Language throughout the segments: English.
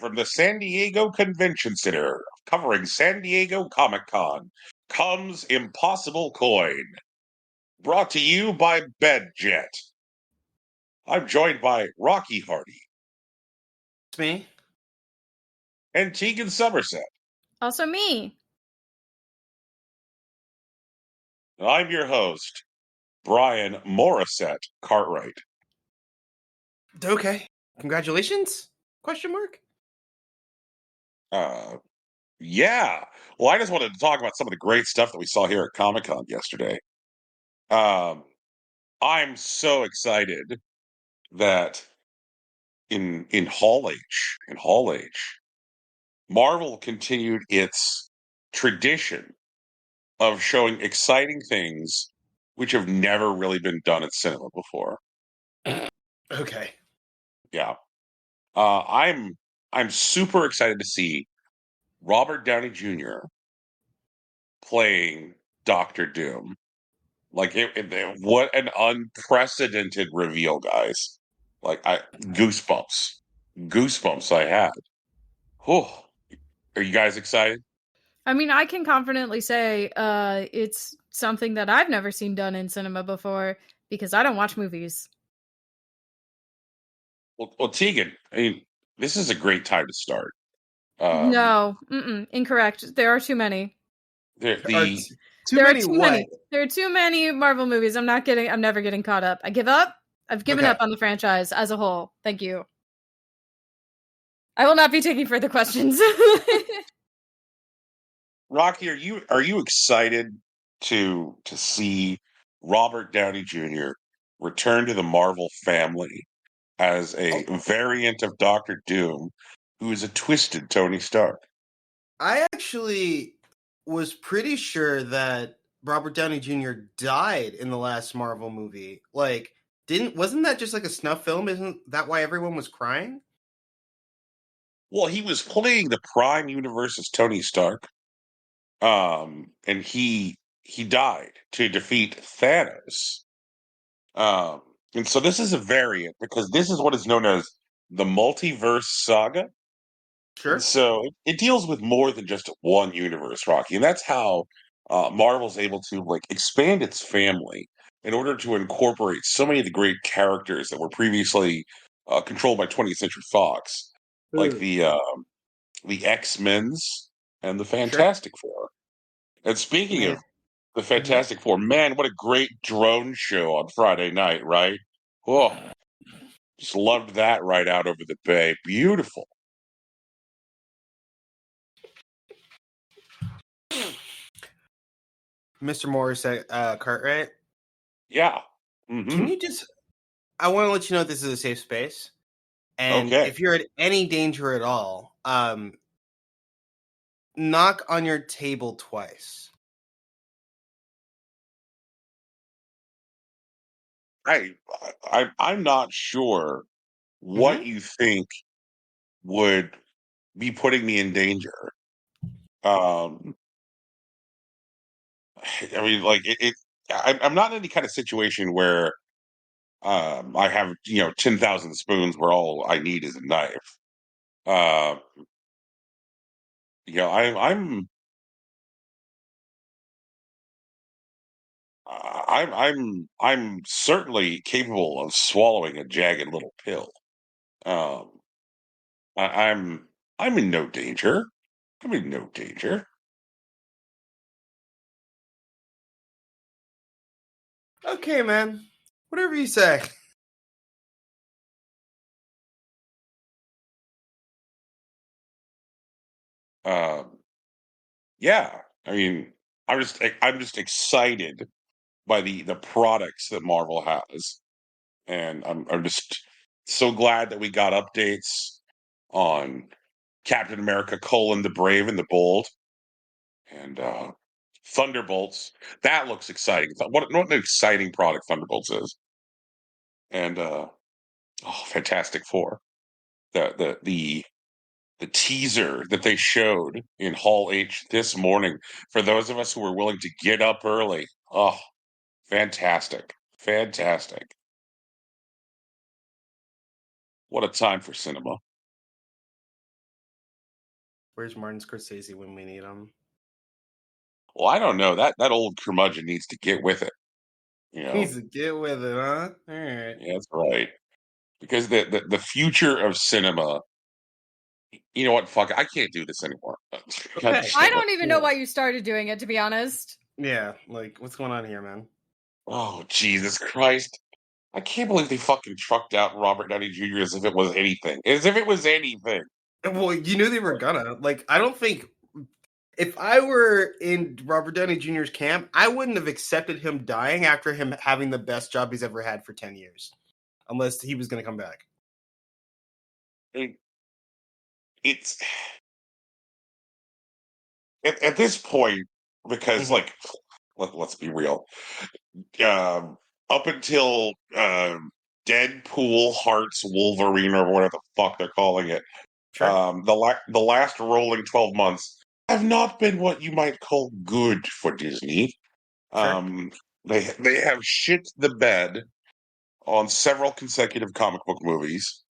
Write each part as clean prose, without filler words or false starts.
from the San Diego Convention Center, covering San Diego Comic-Con, comes Impossible Coin, brought to you by BedJet. I'm joined by Rocky Hardy It's me. and Tegan Somerset. Also me. I'm your host, Brian Morissette Cartwright. Okay. Congratulations? Question mark? Yeah. Well, I just wanted to talk about some of the great stuff that we saw here at Comic-Con yesterday. I'm so excited that in Hall H, Marvel continued its tradition of showing exciting things which have never really been done in cinema before. Okay. Yeah. I'm super excited to see Robert Downey Jr. playing Doctor Doom. Like what an unprecedented reveal, guys! Like goosebumps I had. Whew. Are you guys excited? I mean, I can confidently say it's something that I've never seen done in cinema before because I don't watch movies. Well, Tegan, I mean, this is a great time to start. No, incorrect. There are too many. Too There are many too what? many. There are too many Marvel movies. I'm never getting caught up. I give up. I've given up on the franchise as a whole. Thank you. I will not be taking further questions. Rocky, are you excited to see Robert Downey Jr. return to the Marvel family as a variant of Doctor Doom, who is a twisted Tony Stark? I actually was pretty sure that Robert Downey Jr. died in the last Marvel movie. Like, wasn't that just like a snuff film? Isn't that why everyone was crying? Well, he was playing the Prime Universe's Tony Stark, and he died to defeat Thanos. And so this is a variant because this is what is known as the multiverse saga. Sure. So it deals with more than just one universe, Rocky, and that's how Marvel's able to like expand its family in order to incorporate so many of the great characters that were previously controlled by 20th Century Fox, like the X-Men's and the Fantastic Four. And speaking of the Fantastic Four, man, what a great drone show on Friday night, right? Oh, just loved that right out over the bay. Beautiful. Mr. Morris at Cartwright. Yeah. Can you I want to let you know this is a safe space. And Okay. if you're at any danger at all, knock on your table twice. I'm not sure what you think would be putting me in danger. I mean, like I'm not in any kind of situation where I have 10,000 spoons where all I need is a knife. Uh, I'm certainly capable of swallowing a jagged little pill. Um, I, I'm I'm in no danger. I'm in no danger. Okay, man. Whatever you say. Yeah, I mean, I'm just excited by the products that Marvel has, and I'm just so glad that we got updates on Captain America: the Brave and the Bold, and Thunderbolts. That looks exciting. What an exciting product Thunderbolts is, and Fantastic Four. The teaser that they showed in Hall H this morning for those of us who were willing to get up early. Oh, fantastic. Fantastic. What a time for cinema. Where's Martin Scorsese when we need him? Well, I don't know. That old curmudgeon needs to get with it. You know, Needs to get with it, huh? All right. yeah, that's right. Because the future of cinema. You know what? Fuck it. I can't do this anymore. God Okay. I damn it. don't even know why you started doing it, to be honest. Yeah, like what's going on here, man? Oh, Jesus Christ. I can't believe they fucking trucked out Robert Downey Jr. as if it was anything. As if it was anything. Well, you knew they were gonna. Like, I don't think if I were in Robert Downey Jr.'s camp, I wouldn't have accepted him dying after him having the best job he's ever had for 10 years. Unless he was gonna come back. It's at this point, because Mhm. like let's be real. Up until Deadpool Hearts Wolverine or whatever the fuck they're calling it, Sure. the last rolling 12 months have not been what you might call good for Disney. Sure. They have shit the bed on several consecutive comic book movies.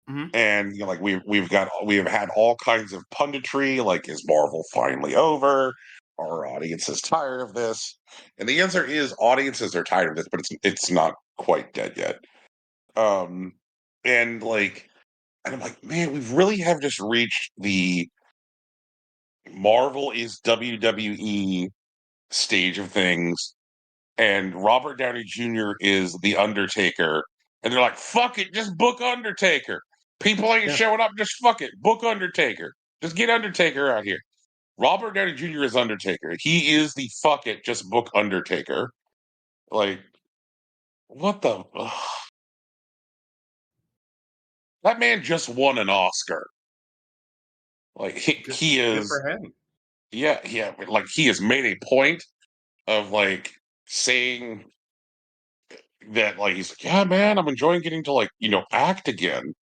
Mhm. And you know, like we've had all kinds of punditry, like is Marvel finally over? Our audience is tired of this, and the answer is audiences are tired of this, but it's not quite dead yet. Um, and like, and I'm like, man, we really have just reached the Marvel is WWE stage of things, and Robert Downey Jr. is the Undertaker, and they're like, "Fuck it, just book Undertaker. People ain't Yeah. showing up, just fuck it, book Undertaker. Just get Undertaker out here." Robert Downey Jr. is Undertaker. He is the fuck it, just book Undertaker. Like, what the? Ugh. That man just won an Oscar. Like he Good is, for him. yeah. Like he has made a point of like saying that, like he's like, yeah, man, I'm enjoying getting to like act again,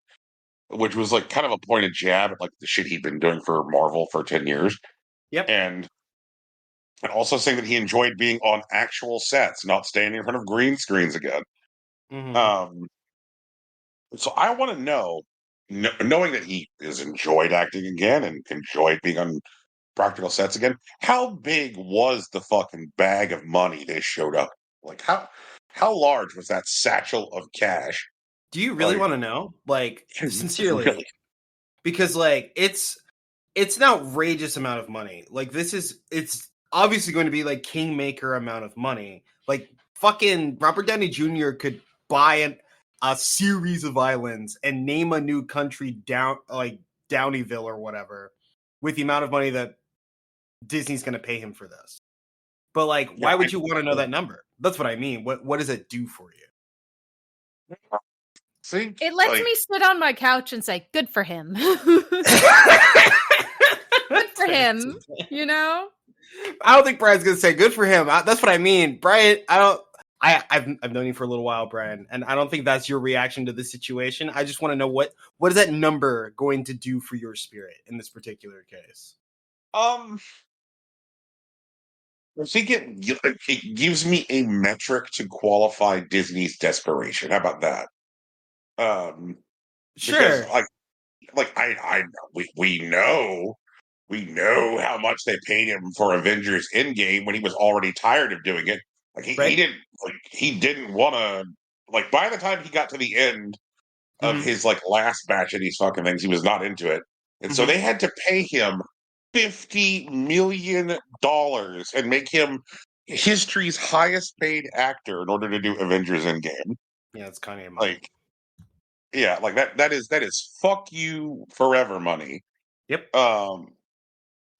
which was like kind of a pointed jab at like the shit he'd been doing for Marvel for 10 years. Yep. And also saying that he enjoyed being on actual sets, not standing in front of green screens again. Mhm. Um, so I want to know, knowing that he has enjoyed acting again and enjoyed being on practical sets again, how big was the fucking bag of money they showed up? Like how large was that satchel of cash? Do you really Like, want to know? Like, really? sincerely, because like it's an outrageous amount of money. Like it's obviously going to be like kingmaker amount of money. Like fucking Robert Downey Jr. could buy a series of islands and name a new country down like Downeyville or whatever with the amount of money that Disney's going to pay him for this. But like, Yeah, why would you want to know that number? That's what I mean. What does it do for you? see, It lets like, me sit on my couch and say, "Good for him." Good for him. You know. I don't think Brian's gonna say good for him. That's what I mean, Brian. I don't. I've known you for a little while, Brian, and I don't think that's your reaction to this situation. I just want to know what is that number going to do for your spirit in this particular case? um, I think it gives me a metric to qualify Disney's desperation. How about that? Um, because Sure, we know how much they paid him for Avengers Endgame when he was already tired of doing it. Like right? he didn't want to, like, by the time he got to the end of Mm-hmm. his like last batch of these fucking things, he was not into it. And so Mm-hmm. they had to pay him $50 million and make him history's highest paid actor in order to do Avengers Endgame. Yeah, it's kind of money. Like, yeah, like that is fuck you forever money. Yep, Um,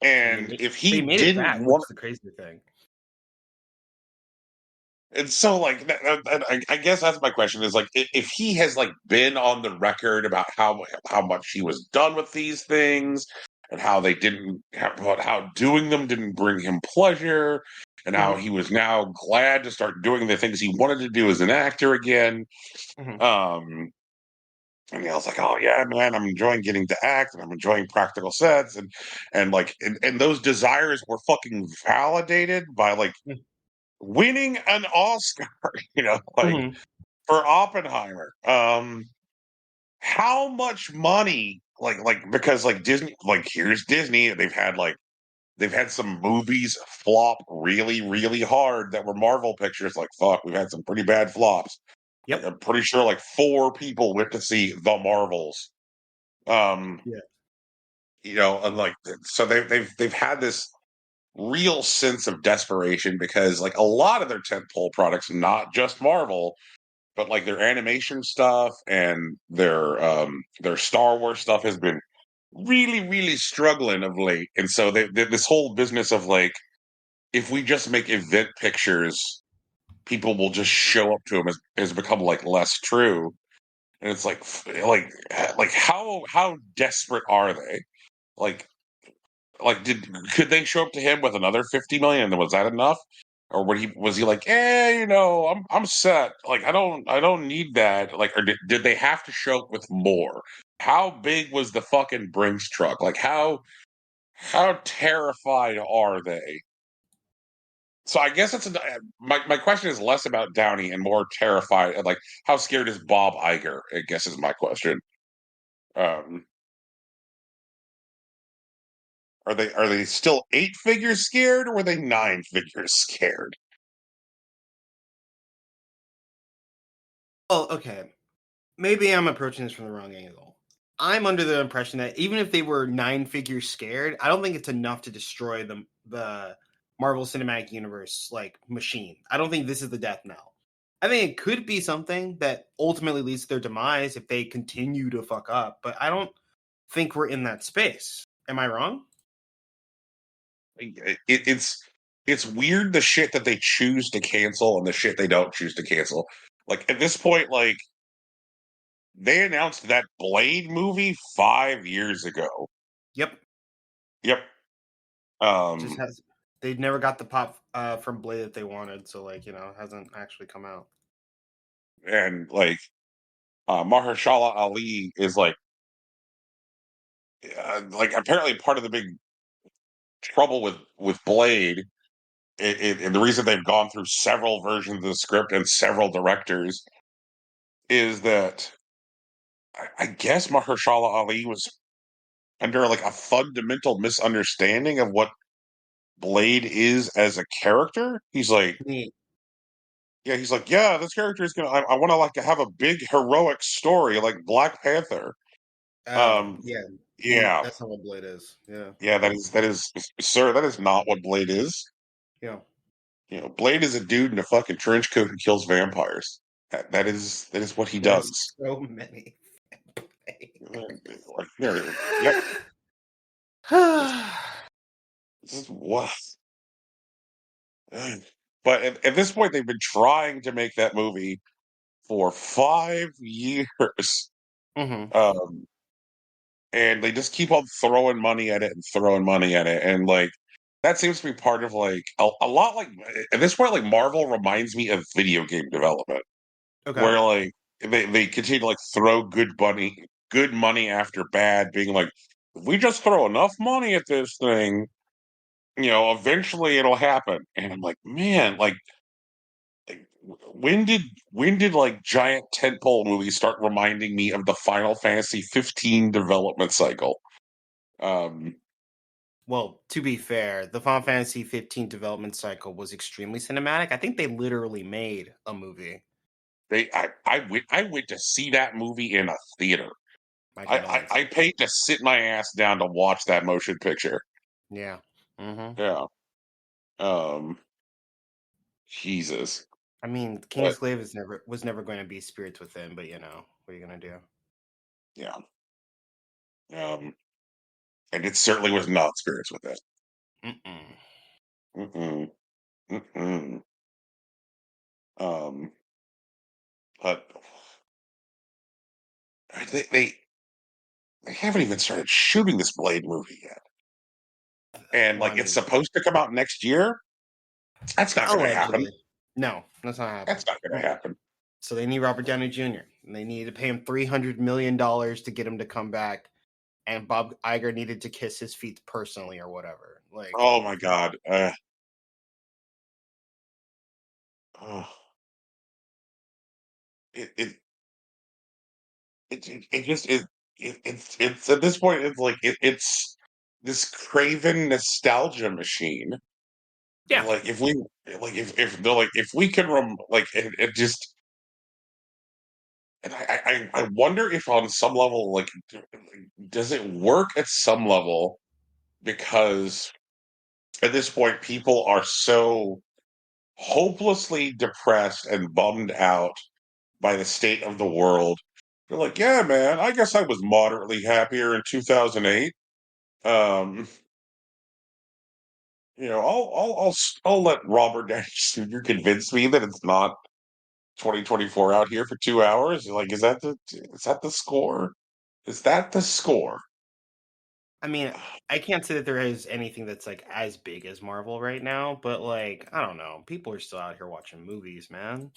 and and if they he made it didn't back, which want, is the crazy thing. and so like I guess that's my question is like if he has like been on the record about how much he was done with these things and how they didn't about how doing them didn't bring him pleasure and how Mm-hmm. he was now glad to start doing the things he wanted to do as an actor again. Mm-hmm. um and I was like, oh yeah, man, I'm enjoying getting to act and I'm enjoying practical sets and like and those desires were fucking validated by like winning an Oscar, like Mm-hmm. for Oppenheimer. How much money because like Disney, like here's Disney. They've had some movies flop really, really hard that were Marvel pictures. Like, fuck, we've had some pretty bad flops. Like, Yep. I'm pretty sure like 4 people went to see The Marvels. Um, Yeah. and like, so they've had this real sense of desperation because like a lot of their tentpole products, not just Marvel, but like their animation stuff and their Star Wars stuff has been really, really struggling of late. And so this whole business of like, if we just make event pictures, people will just show up to them has become like less true. And it's like how desperate are they? Like could they show up to him with another 50 million? And was that enough? Or was he like, I'm set. Like I don't need that. Like, or did they have to show up with more? How big was the fucking Brinks truck? Like how terrified are they? So I guess my question is less about Downey and more terrified. Like, how scared is Bob Iger? I guess is my question. Um, are they still 8 figures scared, or were they 9 figures scared? Oh, okay. Maybe I'm approaching this from the wrong angle. I'm under the impression that even if they were 9 figures scared, I don't think it's enough to destroy the Marvel Cinematic Universe like machine. I don't think this is the death knell. I think it could be something that ultimately leads to their demise if they continue to fuck up, but I don't think we're in that space. Am I wrong? It's weird the shit that they choose to cancel and the shit they don't choose to cancel. Like at this point, like they announced that Blade movie 5 years ago. Yep. Yep. Just Um, has they never got the pop from Blade that they wanted, so like, it hasn't actually come out. and like Mahershala Ali is like apparently part of the big trouble with Blade, and the reason they've gone through several versions of the script and several directors is that I guess Mahershala Ali was under like a fundamental misunderstanding of what Blade is as a character. Neat. He's like, yeah, this character is gonna. I want to like have a big heroic story like Black Panther. Oh, Um, yeah. yeah, That's not what Blade is. Yeah. yeah, that is, sir, that is not what Blade is. Yeah. Blade is a dude in a fucking trench coat who kills vampires. That is what he Kills does. so many. Like, yep. This is what. But at this point, they've been trying to make that movie for 5 years, hmm um, and they just keep on throwing money at it and throwing money at it, and like that seems to be part of like a lot. Like at this point, like Marvel reminds me of video game development, Okay. where like they continue to like throw good money after bad, being like, if we just throw enough money at this thing, eventually it'll happen. And I'm like, man, like, when did like giant tentpole movies start reminding me of the Final Fantasy 15 development cycle? Um, Well, to be fair, the Final Fantasy 15 development cycle was extremely cinematic. I think they literally made a movie. I went to see that movie in a theater. My I condolences. paid to sit my ass down to watch that motion picture. Yeah. hmm Yeah. Um, Jesus. I mean, But Kingsglaive was never going to be Spirits Within, but what are you gonna do? yeah. Um, and it certainly was not Spirits with it. Mm-mm. Mm-mm. Mm-mm. Um, but they haven't even started shooting this Blade movie yet. And Well, like I it's mean, supposed to come out next year. That's not gonna happen. allegedly. No, that's not That's happening. not gonna happen. So they need Robert Downey Jr. and they needed to pay him $300 million to get him to come back, and Bob Iger needed to kiss his feet personally or whatever. Like, Oh my god. Oh, it it it just is. it's at this point it's like it's this craven nostalgia machine. Yeah. Like if we if they're like if we can like it just and I wonder if on some level like does it work at some level because at this point people are so hopelessly depressed and bummed out by the state of the world. They're like, yeah, man, I guess I was moderately happier in 2008. Um, I'll let Robert Downey Jr. convince me that it's not 2024 out here for 2 hours. Like, is that the score? Is that the score? I mean, I can't say that there is anything that's like as big as Marvel right now, but like, I don't know. People are still out here watching movies, man.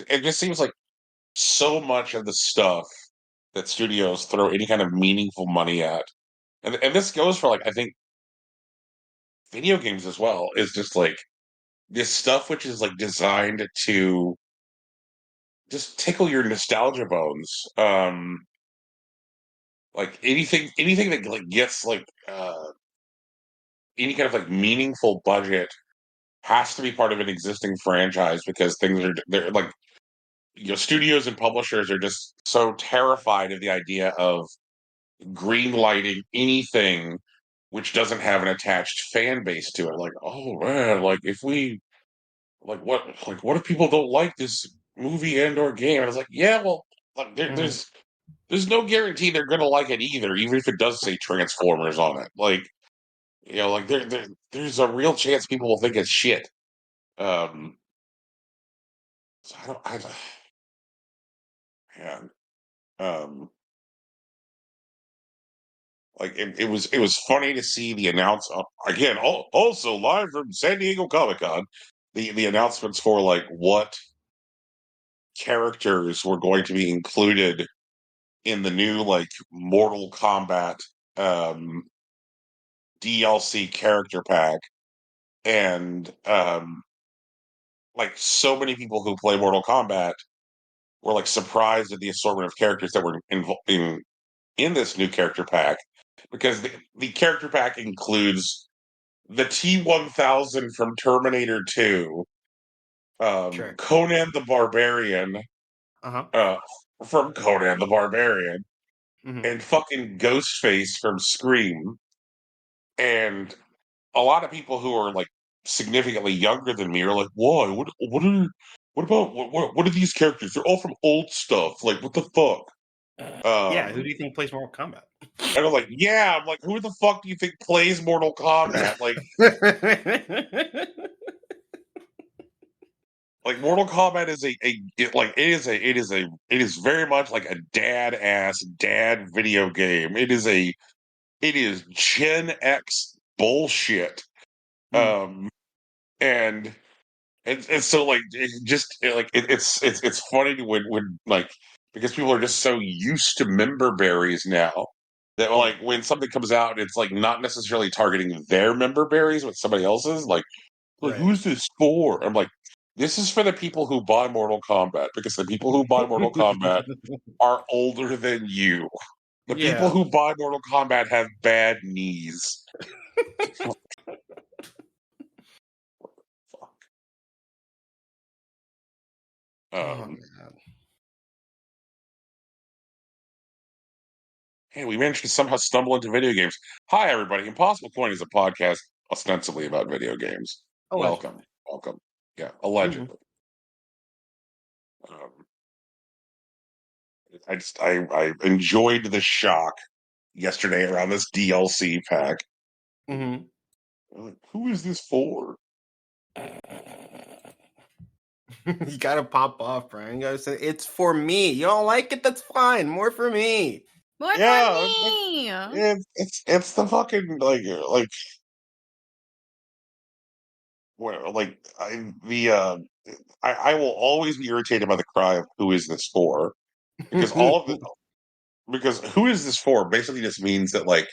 It just seems like so much of the stuff that studios throw any kind of meaningful money at, and this goes for like I think video games as well, is just like this stuff which is like designed to just tickle your nostalgia bones. Like anything that like gets like any kind of like meaningful budget has to be part of an existing franchise because they're like studios and publishers are just so terrified of the idea of green lighting anything which doesn't have an attached fan base to it. Like, oh man, like if we what if people don't like this movie and or game? And I was like, yeah, well, like, there's no guarantee they're gonna like it either, even if it does say Transformers on it. Like, like there's a real chance people will think it's shit. Um, so man, um, like it was funny to see the again. Also live from San Diego Comic Con, the announcements for like what characters were going to be included in the new like Mortal Kombat um, DLC character pack, and like so many people who play Mortal Kombat were like surprised at the assortment of characters that were in this new character pack because the character pack includes the T-1000 from Terminator 2, Sure. Conan the Barbarian, Uh-huh. from Conan the Barbarian, Mhm. and fucking Ghostface from Scream. And a lot of people who are like significantly younger than me are like, "Why? What are these characters? They're all from old stuff. Like, what the fuck?" Yeah, who do you think plays Mortal Kombat? And I'm like, "Yeah." I'm like, "Who the fuck do you think plays Mortal Kombat?" Like Mortal Kombat is it is very much like a dad video game. It is Gen X bullshit. Um, and so like it's funny when like because people are just so used to member berries now that like when something comes out it's like not necessarily targeting their member berries but somebody else's like Right. who's this for? I'm like this is for the people who buy Mortal Kombat because the people who buy Mortal Kombat are older than you. The people Yeah. who buy Mortal Kombat have bad knees. Fuck. Oh, man. Hey, we managed to somehow stumble into video games. Hi, everybody. Impossible Coin is a podcast ostensibly about video games. Allegedly. Welcome. Yeah, Mhm. allegedly. Um, I enjoyed the shock yesterday around this DLC pack. Mhm. Like, who is this for? You gotta pop off, Brian. You gotta say it's for me. You don't like it? That's fine. More for me. More Yeah, money. it's the fucking like well like I will always be irritated by the cry of who is this for because all of the because who is this for basically just means that like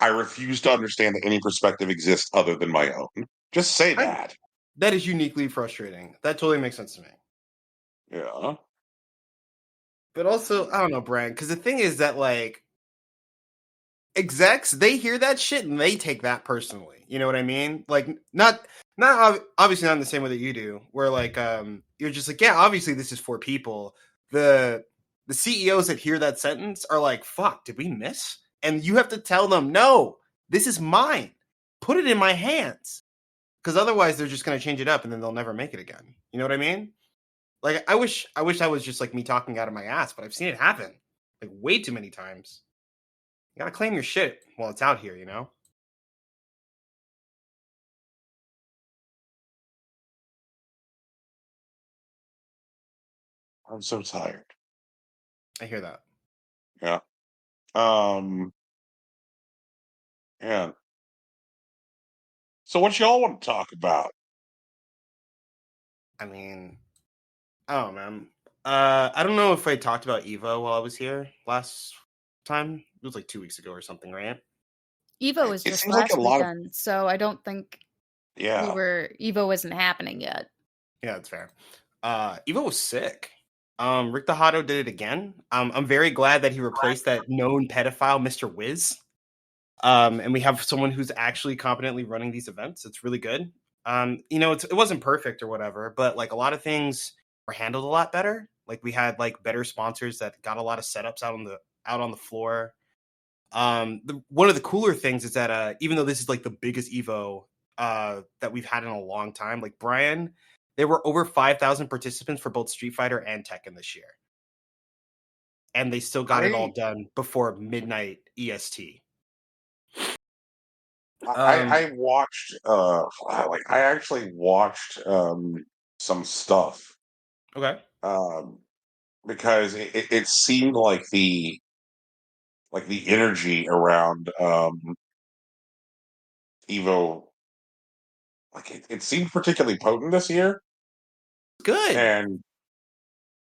I refuse to understand that any perspective exists other than my own. Just say that. That is uniquely frustrating. That totally makes sense to me. Yeah. But also, I don't know, Brian, because the thing is that like execs, they hear that shit and they take that personally. You know what I mean? Like obviously not in the same way that you do, where like you're just like, yeah, obviously this is for people. The CEOs that hear that sentence are like, fuck, did we miss? And you have to tell them, no, this is mine. Put it in my hands. Because otherwise they're just gonna change it up and then they'll never make it again. You know what I mean? Like I wish that was just like me talking out of my ass, but I've seen it happen like way too many times. You gotta claim your shit while it's out here, you know? I'm so tired. I hear that. Yeah. Um. Yeah. So what y'all want to talk about? I mean, oh man. I don't know if I talked about Evo while I was here last time. It was like 2 weeks ago or something, right? Evo was It just seems like a last lot of weekend, so I don't think yeah. Evo isn't happening yet. Yeah, that's fair. Evo was sick. Rick Tejado did it again. I'm very glad that he replaced that known pedophile, Mr. Wiz. And we have someone who's actually competently running these events. It's really good. You know, it wasn't perfect or whatever, but like a lot of things were handled a lot better. Like we had like better sponsors that got a lot of setups out on the floor. One of the cooler things is that even though this is like the biggest Evo that we've had in a long time, like Brian, there were over 5,000 participants for both Street Fighter and Tekken this year, and they still got it all done before midnight EST. I watched like I actually watched some stuff Okay. because it seemed like the energy around Evo, like it seemed particularly potent this year. Good. And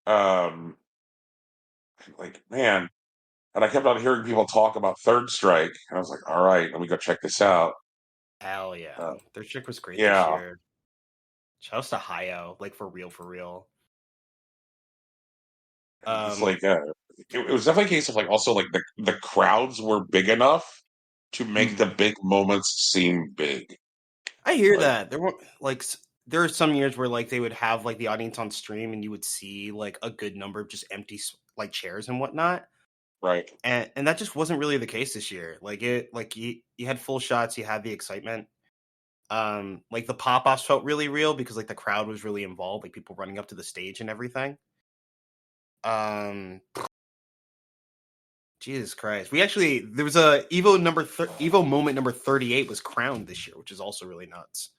um like man, and I kept on hearing people talk about Third Strike, and I was like, all right, let me go check this out. Hell yeah. uh, Their chick was great this yeah, year. Shouts to Hayo, like for real, for real. it's Um, like it was definitely a case of like also like the crowds were big enough to make the big moments seem big. I hear Like that. There were like there are some years where like they would have like the audience on stream and you would see like a good number of just empty like chairs and whatnot. right. And that just wasn't really the case this year. You had full shots, you had the excitement. Like the pop-offs felt really real because like the crowd was really involved, like people running up to the stage and everything. Um Jesus Christ. There was a Evo moment number 38 was crowned this year, which is also really nuts.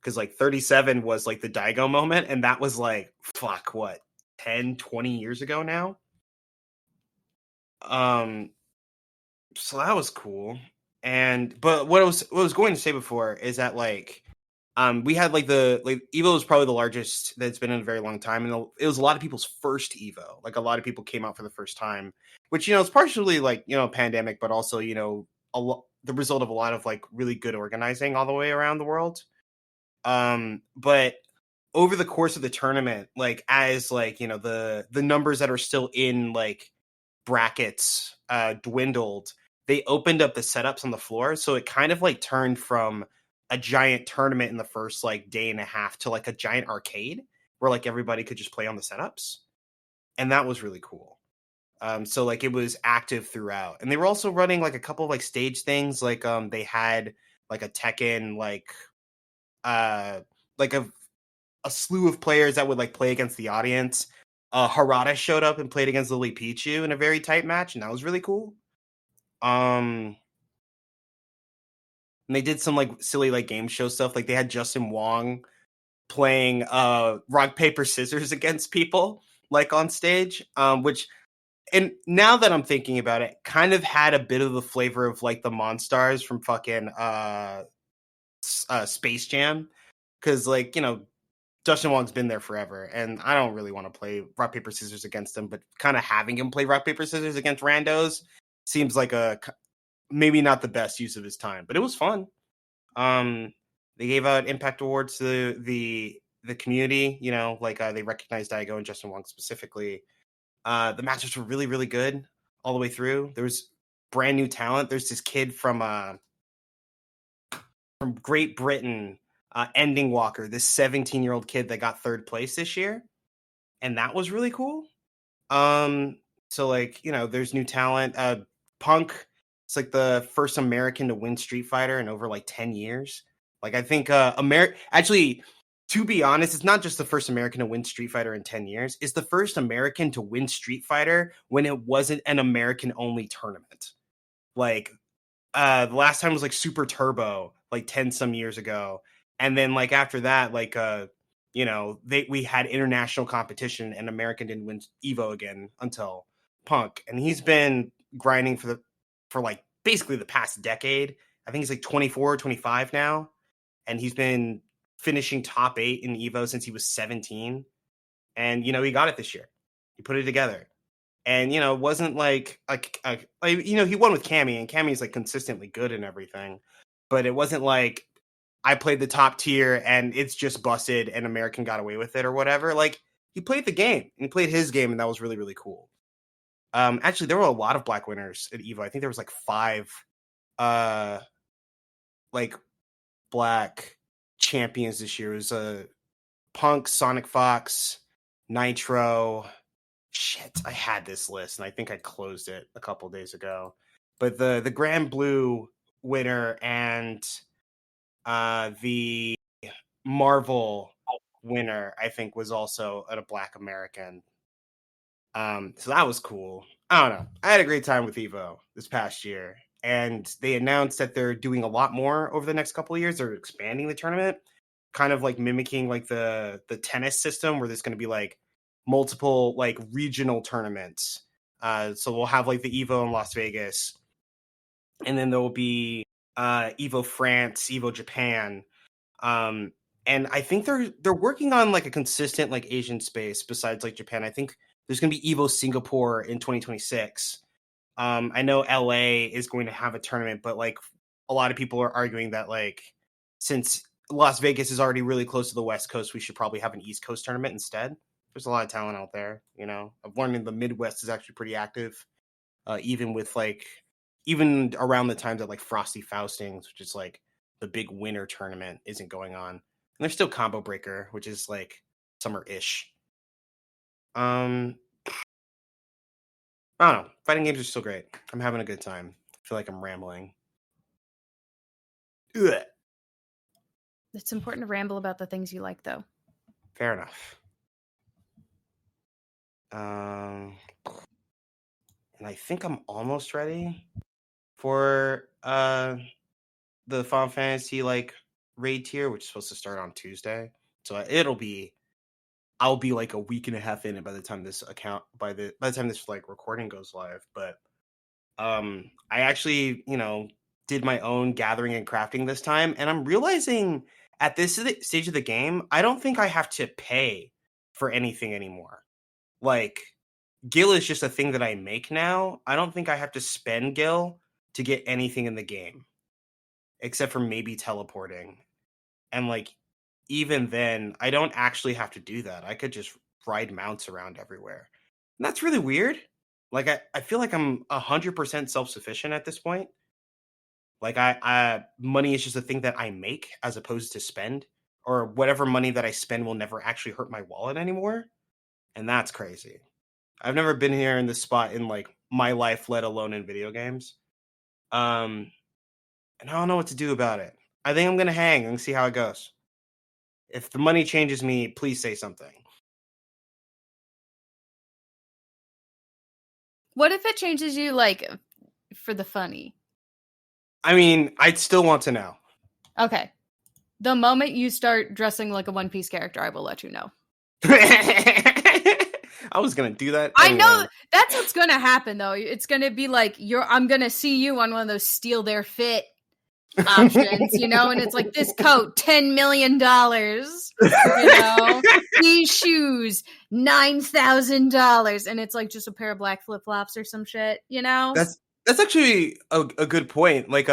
Cuz like 37 was like the Daigo moment and that was like fuck what 10, 20 years ago now. So that was cool. But what I was going to say before is that like we had like Evo was probably the largest that's been in a very long time, and it was a lot of people's first Evo. Like a lot of people came out for the first time, which you know is partially like you know pandemic, but also you know the result of a lot of like really good organizing all the way around the world. But over the course of the tournament, like as like you know the numbers that are still in like brackets dwindled, they opened up the setups on the floor, so it kind of like turned from a giant tournament in the first like day and a half to like a giant arcade where like everybody could just play on the setups, and that was really cool. So like it was active throughout, and they were also running like a couple of like stage things. Like they had like a Tekken uh like a slew of players that would like play against the audience. Harada showed up and played against Lily Pichu in a very tight match, and that was really cool. And they did some like silly like game show stuff. Like they had Justin Wong playing rock paper scissors against people like on stage, which and now that I'm thinking about it, kind of had a bit of the flavor of like the Monstars from fucking Space Jam, because like you know Justin Wong's been there forever, and I don't really want to play rock paper scissors against him, but kind of having him play rock paper scissors against randos seems like a maybe not the best use of his time, but it was fun. They gave out impact awards to the community, you know, like they recognized Daigo and Justin Wong specifically. The matches were really, really good all the way through. There was brand new talent. There's this kid from Great Britain, Ending Walker, this 17-year-old kid that got third place this year, and that was really cool. So like, you know, there's new talent. Punk, it's like the first American to win Street Fighter in over like 10 years. Like I think actually, to be honest, it's not just the first American to win Street Fighter in 10 years. It's the first American to win Street Fighter when it wasn't an American only tournament. Like the last time was like Super Turbo, like 10 some years ago. And then like after that, like you know, we had international competition and American didn't win Evo again until Punk. And he's been grinding for like basically the past decade. I think he's like 24, 25 now. And he's been finishing top 8 in Evo since he was 17. And, you know, he got it this year. He put it together. And, you know, it wasn't like you know, he won with Cammy, and Cammy's like consistently good and everything. But it wasn't like I played the top tier and it's just busted and American got away with it or whatever. Like, he played the game and he played his game, and that was really, really cool. Actually, there were a lot of black winners at Evo. I think there was like 5 like black champions this year. It was Punk, Sonic Fox, Nitro. Shit, I had this list and I think I closed it a couple days ago. But the Grand Blue winner and the Marvel winner, I think, was also a Black American. So that was cool. I don't know. I had a great time with Evo this past year. And they announced that they're doing a lot more over the next couple of years. They're expanding the tournament, kind of like mimicking like the tennis system, where there's going to be like multiple like regional tournaments. So we'll have like the Evo in Las Vegas, and then there will be Evo France, Evo Japan. And I think they're working on like a consistent like Asian space besides like Japan. I think there's going to be Evo Singapore in 2026. I know LA is going to have a tournament, but like a lot of people are arguing that like since Las Vegas is already really close to the West Coast, we should probably have an East Coast tournament instead. There's a lot of talent out there, you know. I've learned in the Midwest is actually pretty active, even around the times that like Frosty Faustings, which is like the big winter tournament, isn't going on. And there's still Combo Breaker, which is like summer-ish. I don't know. Fighting games are still great. I'm having a good time. I feel like I'm rambling. Ugh. It's important to ramble about the things you like, though. Fair enough. And I think I'm almost ready for the Final Fantasy like raid tier, which is supposed to start on Tuesday. So I'll be like a week and a half in it by the time this like recording goes live. But I actually, you know, did my own gathering and crafting this time, and I'm realizing at this stage of the game, I don't think I have to pay for anything anymore. Like, Gil is just a thing that I make now. I don't think I have to spend Gil to get anything in the game, except for maybe teleporting. And like, even then, I don't actually have to do that. I could just ride mounts around everywhere. And that's really weird. Like, I feel like I'm 100% self-sufficient at this point. Like, money is just a thing that I make as opposed to spend. Or whatever money that I spend will never actually hurt my wallet anymore. And that's crazy. I've never been here in this spot in, like, my life, let alone in video games. And I don't know what to do about it. I think I'm going to hang and see how it goes. If the money changes me, please say something. What if it changes you, like, for the funny? I mean, I'd still want to know. Okay. The moment you start dressing like a One Piece character, I will let you know. I was going to do that anyway. I know that's what's going to happen, though. It's going to be like, I'm going to see you on one of those steal their fit options, you know, and it's like, this coat, $10 million, you know, these shoes, $9,000, and it's like just a pair of black flip-flops or some shit, you know? That's actually a good point. Like,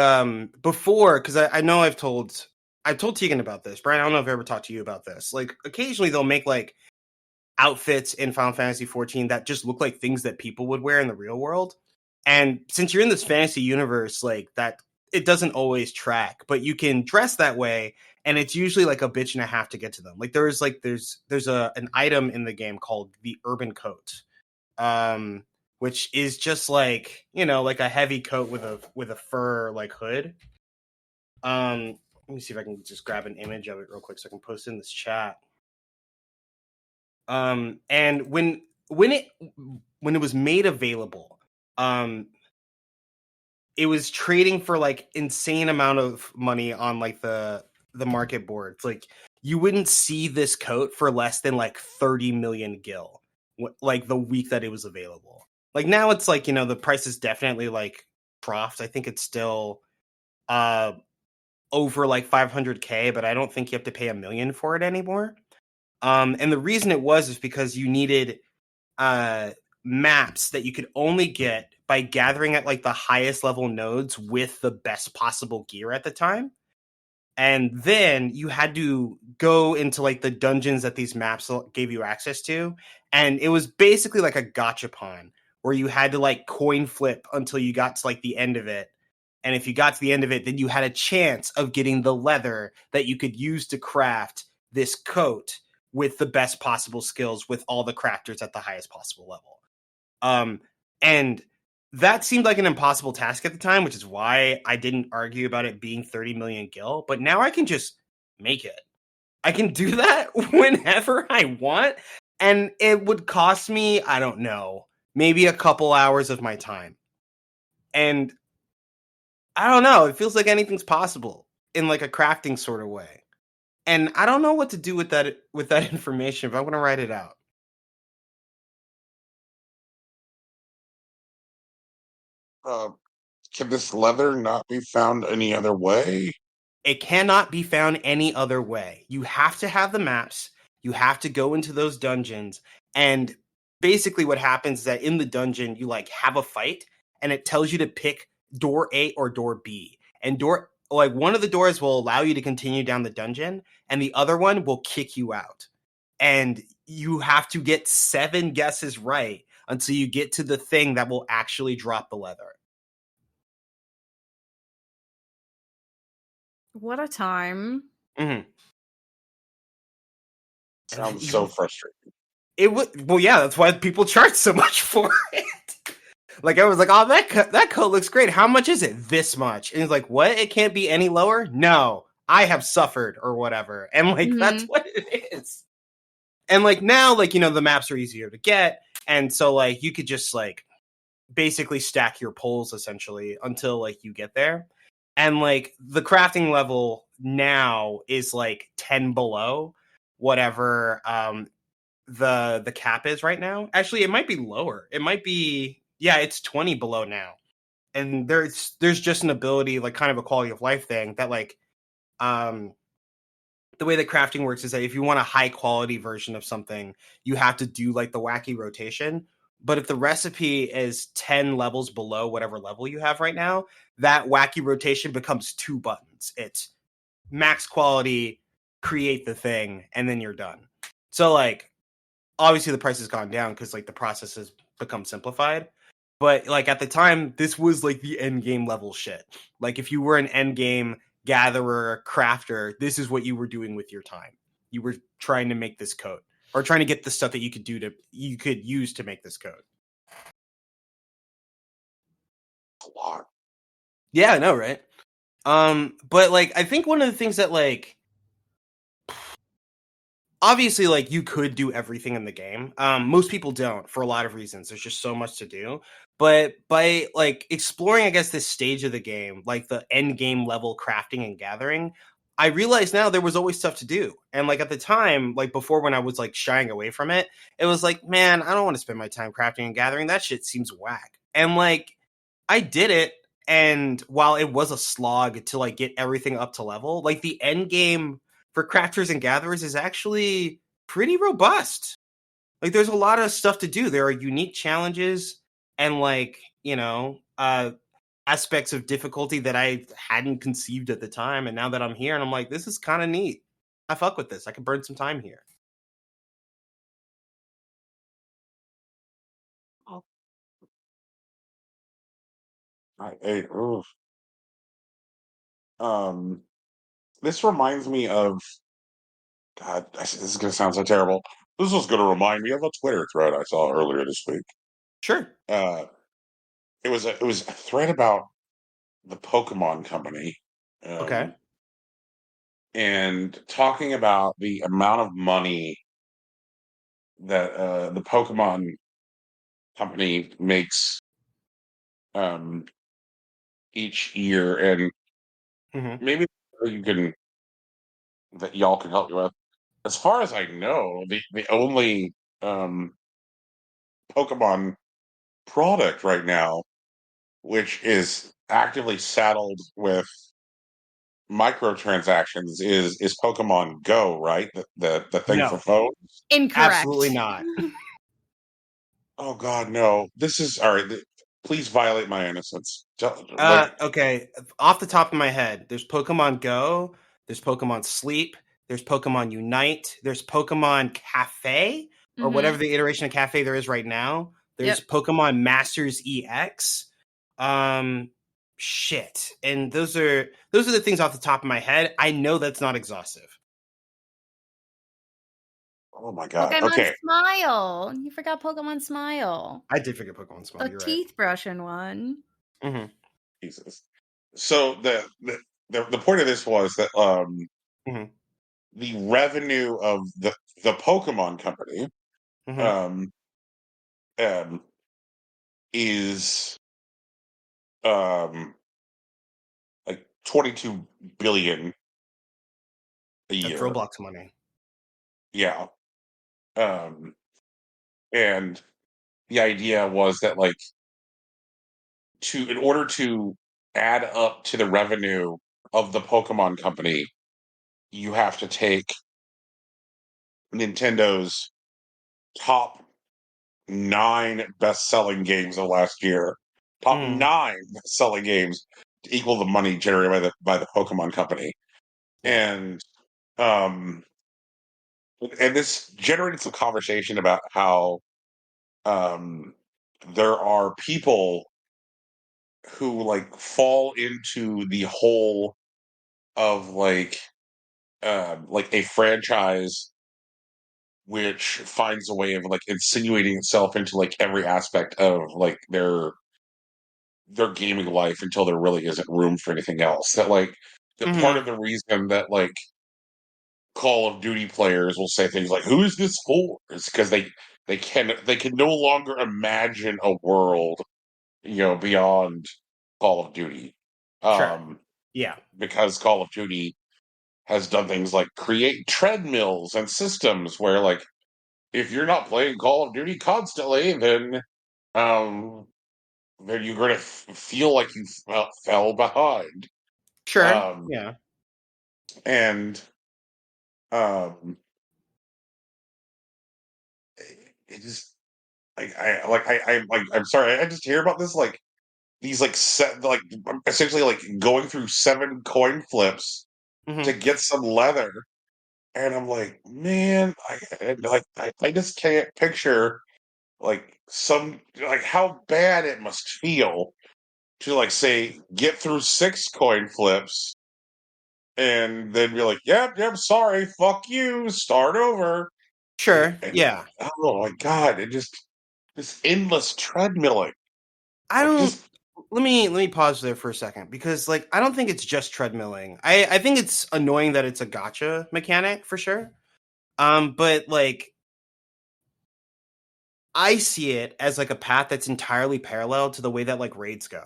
before, because I know I've told Tegan about this. Brian, I don't know if I ever talked to you about this. Like, occasionally they'll make, like, outfits in Final Fantasy 14 that just look like things that people would wear in the real world. And since you're in this fantasy universe, like that, it doesn't always track, but you can dress that way, and it's usually like a bitch and a half to get to them. Like there's an item in the game called the Urban Coat, which is just like, you know, like a heavy coat with a fur like hood. Let me see if I can just grab an image of it real quick so I can post it in this chat. And when it was made available, it was trading for like insane amount of money on like the market boards. Like you wouldn't see this coat for less than like 30 million gil, like the week that it was available. Like now it's like, you know, the price is definitely like dropped. I think it's still over like 500K, but I don't think you have to pay $1 million for it anymore. And the reason it was is because you needed maps that you could only get by gathering at like the highest level nodes with the best possible gear at the time. And then you had to go into like the dungeons that these maps gave you access to. And it was basically like a gachapon where you had to like coin flip until you got to like the end of it. And if you got to the end of it, then you had a chance of getting the leather that you could use to craft this coat with the best possible skills with all the crafters at the highest possible level. And that seemed like an impossible task at the time, which is why I didn't argue about it being 30 million gil. But now I can just make it. I can do that whenever I want. And it would cost me, I don't know, maybe a couple hours of my time. And I don't know, it feels like anything's possible in like a crafting sort of way. And I don't know what to do with that information, but I'm going to write it out. Can this leather not be found any other way? It cannot be found any other way. You have to have the maps. You have to go into those dungeons. And basically what happens is that in the dungeon, you like have a fight and it tells you to pick door A or door B. And one of the doors will allow you to continue down the dungeon and the other one will kick you out. And you have to get 7 guesses right until you get to the thing that will actually drop the leather. What a time. Mm-hmm. Sounds so frustrating. It would, well, yeah, that's why people charge so much for it. Like I was like, oh, that coat looks great. How much is it? This much. And he's like, what? It can't be any lower? No, I have suffered or whatever. And like, that's what it is. And like now, like, you know, the maps are easier to get. And so like, you could just like basically stack your poles essentially until like you get there. And like the crafting level now is like 10 below whatever the cap is right now. Actually, it might be lower. It might be, yeah, it's 20 below now. And there's just an ability, like kind of a quality of life thing that like the way that crafting works is that if you want a high quality version of something, you have to do like the wacky rotation. But if the recipe is 10 levels below whatever level you have right now, that wacky rotation becomes 2 buttons. It's max quality, create the thing, and then you're done. So like, obviously the price has gone down because like the process has become simplified. But like at the time, this was like the end game level shit. Like if you were an end game gatherer, crafter, this is what you were doing with your time. You were trying to make this coat or trying to get the stuff that you could use to make this coat. A lot. Yeah, I know, right? But like I think one of the things that like obviously like you could do everything in the game. Most people don't for a lot of reasons. There's just so much to do. But by like exploring, I guess, this stage of the game, like the end game level crafting and gathering, I realize now there was always stuff to do. And like at the time, like before when I was like shying away from it, it was like, man, I don't want to spend my time crafting and gathering. That shit seems whack. And like I did it. And while it was a slog to like get everything up to level, like the end game for crafters and gatherers is actually pretty robust. Like there's a lot of stuff to do. There are unique challenges and like, you know, aspects of difficulty that I hadn't conceived at the time. And now that I'm here and I'm like, this is kind of neat. I fuck with this. I could burn some time here. oof. Um, this reminds me of God. This is going to sound so terrible. This was going to remind me of a Twitter thread I saw earlier this week. Sure. Uh, it was a thread about the Pokemon Company, Okay. and talking about the amount of money that the Pokemon Company makes um, each year, and Hmm. maybe you can that y'all can help me with. As far as I know, the only um, Pokemon product right now, which is actively saddled with microtransactions, is Pokemon Go, right? The thing for No, phones. absolutely Incorrect. not. Oh God, no! This is all right. Please violate my innocence. Like, Okay. Off the top of my head, there's Pokemon Go, there's Pokemon Sleep, there's Pokemon Unite, there's Pokemon Cafe, or Mm-hmm. whatever the iteration of Cafe there is right now. Yep. There's Pokemon Masters EX. Um, shit. And those are the things off the top of my head. I know that's not exhaustive. oh my God. Pokemon Okay, Smile. You forgot Pokemon Smile. I did forget Pokemon Smile. The You're right. teeth brushing one. Hmm. Jesus. So the point of this was that Hmm. the revenue of the Pokemon Company Hmm. um, um, is um, like 22 billion a That's year. Roblox money. Yeah. Um, and the idea was that like in order to add up to the revenue of the Pokemon Company, you have to take Nintendo's top nine best-selling games of last year, top Mm, nine best-selling games to equal the money generated by the Pokemon Company, yeah. and um, and this generated some conversation about how um, there are people who like fall into the hole of like a franchise which finds a way of like insinuating itself into like every aspect of like their gaming life until there really isn't room for anything else. That like that part Hmm. of the reason that like Call of Duty players will say things like "Who is this for?" is because they can no longer imagine a world beyond Call of Duty, Sure. um, Yeah. because Call of Duty has done things like create treadmills and systems where like if you're not playing Call of Duty constantly, um, then you're going to feel like you fell behind. Sure. Um, Yeah. and um, it just I'm sorry. I just hear about this like these like set like essentially like going through 7 coin flips to Hmm. get some leather, and I'm like, man, I just can't picture like some like how bad it must feel to like say get through 6 coin flips and then be like, yep, sorry, fuck you, start over. Sure. And Yeah. oh my God, it just this endless treadmilling. I Like don't. just Let me pause there for a second because like I don't think it's just treadmilling. I think it's annoying that it's a gotcha mechanic for sure. But like I see it as like a path that's entirely parallel to the way that like raids go.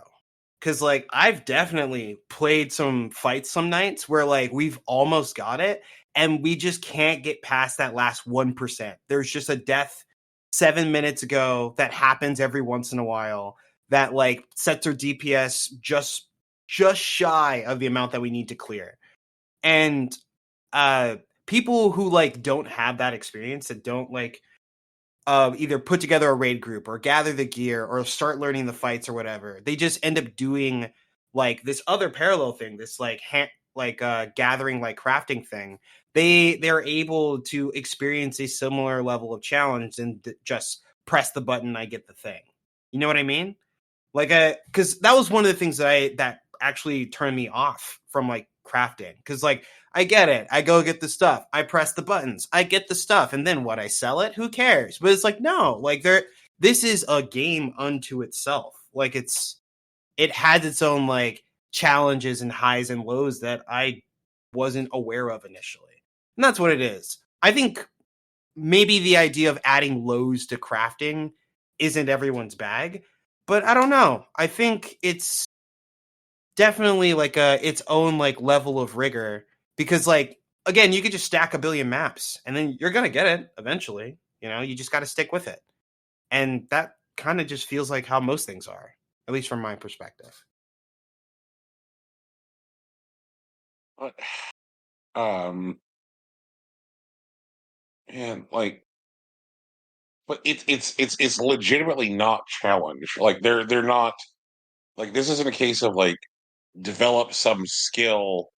Cause like I've definitely played some fights some nights where like we've almost got it and we just can't get past that last 1%. There's just a death 7 minutes ago that happens every once in a while that like sets our DPS just shy of the amount that we need to clear. And uh people who like don't have that experience, that don't like either put together a raid group or gather the gear or start learning the fights or whatever. They just end up doing like this other parallel thing, this like gathering like crafting thing. They're able to experience a similar level of challenge and just press the button, I get the thing. You know what I mean? Like, because that was one of the things that actually turned me off from like crafting. Because like I get it, I go get the stuff, I press the buttons, I get the stuff, and then what? I sell it? Who cares? But it's like no, like this is a game unto itself. Like it has its own like challenges and highs and lows that I wasn't aware of initially, and that's what it is. I think maybe the idea of adding lows to crafting isn't everyone's bag, but I don't know. I think it's definitely like its own like level of rigor because like again, you could just stack a billion maps and then you're going to get it eventually, you know, you just got to stick with it. And that kind of just feels like how most things are, at least from my perspective. But and like, but it's legitimately not challenged. Like they're not like this isn't a case of like develop some skill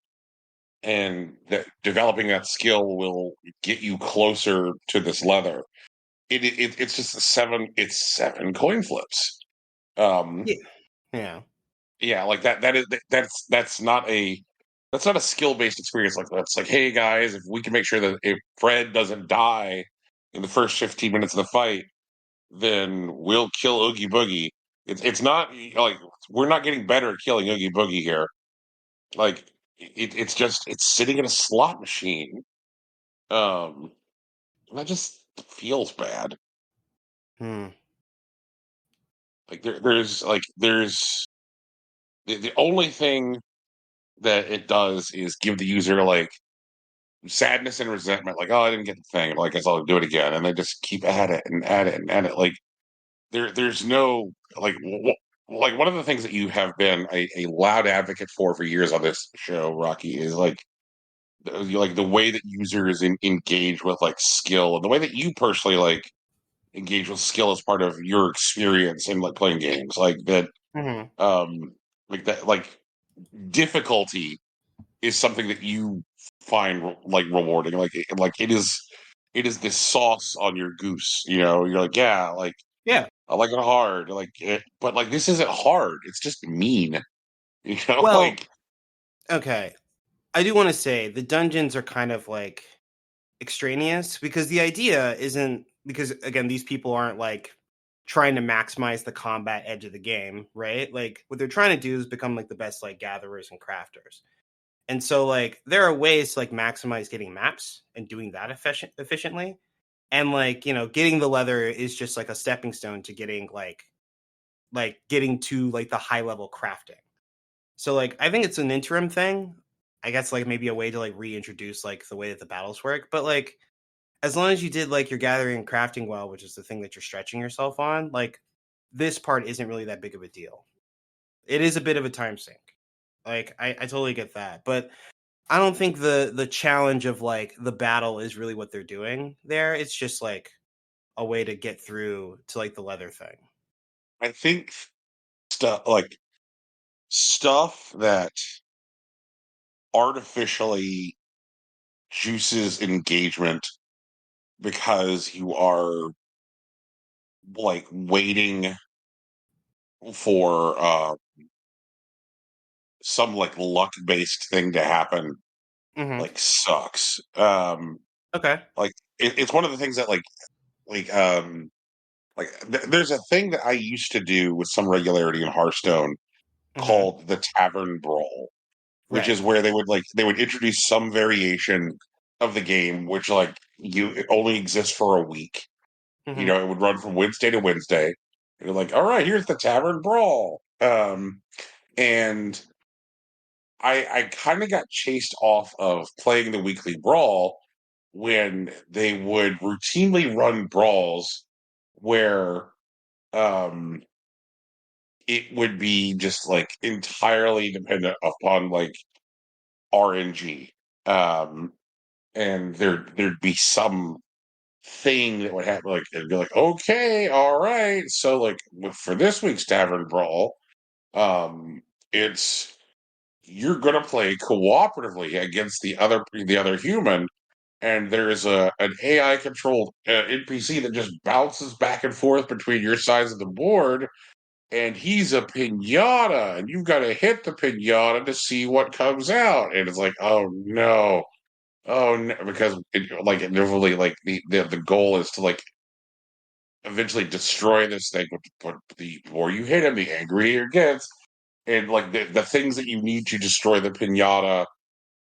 and that developing that skill will get you closer to this leather. It's just seven coin flips. Um, Yeah. Yeah. yeah, like that's not a skill based experience. Like that's like, hey guys, if we can make sure that if Fred doesn't die in the first 15 minutes of the fight, then we'll kill Oogie Boogie. It's not like we're not getting better at killing Oogie Boogie here. Like it's sitting in a slot machine. Um, that just feels bad. Hmm. Like there's the only thing that it does is give the user like sadness and resentment. Like, oh, I didn't get the thing. Like, I guess I'll do it again, and they just keep at it and at it and at it. Like there's no like like one of the things that you have been a loud advocate for years on this show, Rocky, is like the way that users engage with like skill and the way that you personally like engage with skill as part of your experience in like playing games like that. Mm-hmm. Like that, like difficulty is something that you find like rewarding. Like it is this sauce on your goose. You know, you're like, yeah, like Yeah. I like it hard, like it, but like this isn't hard. It's just mean. You know, Well, like okay. I do want to say the dungeons are kind of like extraneous because the idea isn't because again these people aren't like trying to maximize the combat edge of the game, right? Like what they're trying to do is become like the best like gatherers and crafters. And so like there are ways to like maximize getting maps and doing that efficiently. And like, you know, getting the leather is just like a stepping stone to getting like getting to like the high level crafting. So like I think it's an interim thing. I guess like maybe a way to like reintroduce like the way that the battles work. But like as long as you did like your gathering and crafting well, which is the thing that you're stretching yourself on, like this part isn't really that big of a deal. It is a bit of a time sink. Like I totally get that. But I don't think the challenge of like the battle is really what they're doing there. It's just like a way to get through to like the leather thing. I think stuff that artificially juices engagement because you are like waiting for some like luck based thing to happen Mm-hmm. like sucks. Okay. Like it's one of the things that like there's a thing that I used to do with some regularity in Hearthstone Mm-hmm. called the Tavern Brawl, which Right. is where they would introduce some variation of the game, which like it only exists for a week. You Mm-hmm. know, it would run from Wednesday to Wednesday. You're like, all right, here's the Tavern Brawl. And I kind of got chased off of playing the weekly brawl when they would routinely run brawls where um it would be just like entirely dependent upon like RNG. Um and there'd be some thing that would happen like it'd be like, okay, all right. So like for this week's Tavern Brawl, it's you're gonna play cooperatively against the other human, and there's an AI controlled NPC that just bounces back and forth between your sides of the board, and he's a pinata, and you've got to hit the pinata to see what comes out. And it's like, oh no, because like inevitably, like the goal is to like eventually destroy this thing. But the more you hit him, the angrier it gets, and like the things that you need to destroy the pinata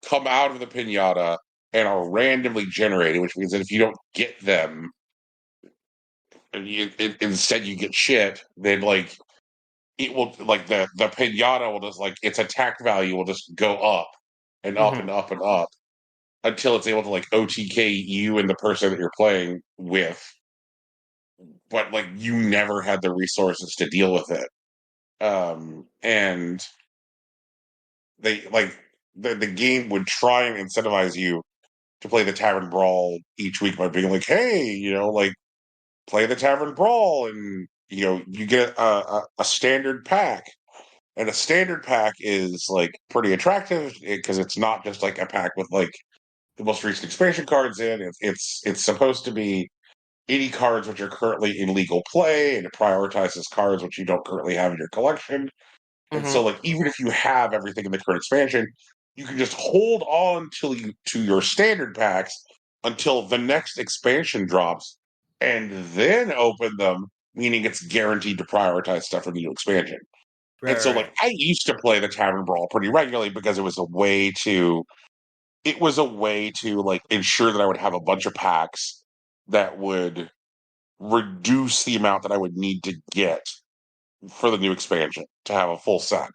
come out of the pinata and are randomly generated, which means that if you don't get them, and instead you get shit, then like it will like the pinata will just like its attack value will just go up and up and up and up until it's able to like OTK you and the person that you're playing with, but like you never had the resources to deal with it. And they like the game would try and incentivize you to play the Tavern Brawl each week by being like, hey, like play the Tavern Brawl, and you get a standard pack. And a standard pack is like pretty attractive because it's not just like a pack with like the most recent expansion cards in. It's supposed to be any cards which are currently in legal play, and it prioritizes cards which you don't currently have in your collection. And so, like, even if you have everything in the current expansion, you can just hold on to your standard packs until the next expansion drops, and then open them, meaning it's guaranteed to prioritize stuff from the new expansion. And so, like, I used to play the Tavern Brawl pretty regularly because it was a way to like ensure that I would have a bunch of packs that would reduce the amount that I would need to get for the new expansion to have a full set.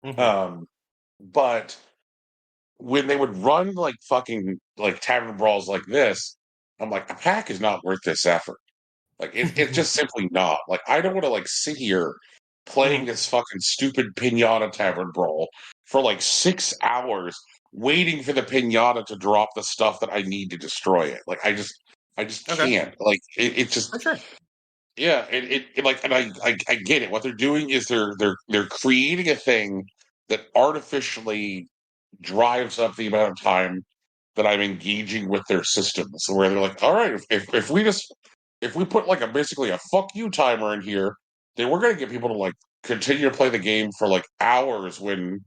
But when they would run like fucking like Tavern Brawls like this, I'm like, a pack is not worth this effort. Like it's just simply not. Like I don't want to like sit here playing this fucking stupid pinata Tavern Brawl for like 6 hours waiting for the pinata to drop the stuff that I need to destroy it. Like I just can't. Like it's just For sure. yeah, it like, and I get it. What they're doing is they're creating a thing that artificially drives up the amount of time that I'm engaging with their systems. Where they're like, all right, if we put like basically a fuck you timer in here, then we're gonna get people to like continue to play the game for like hours when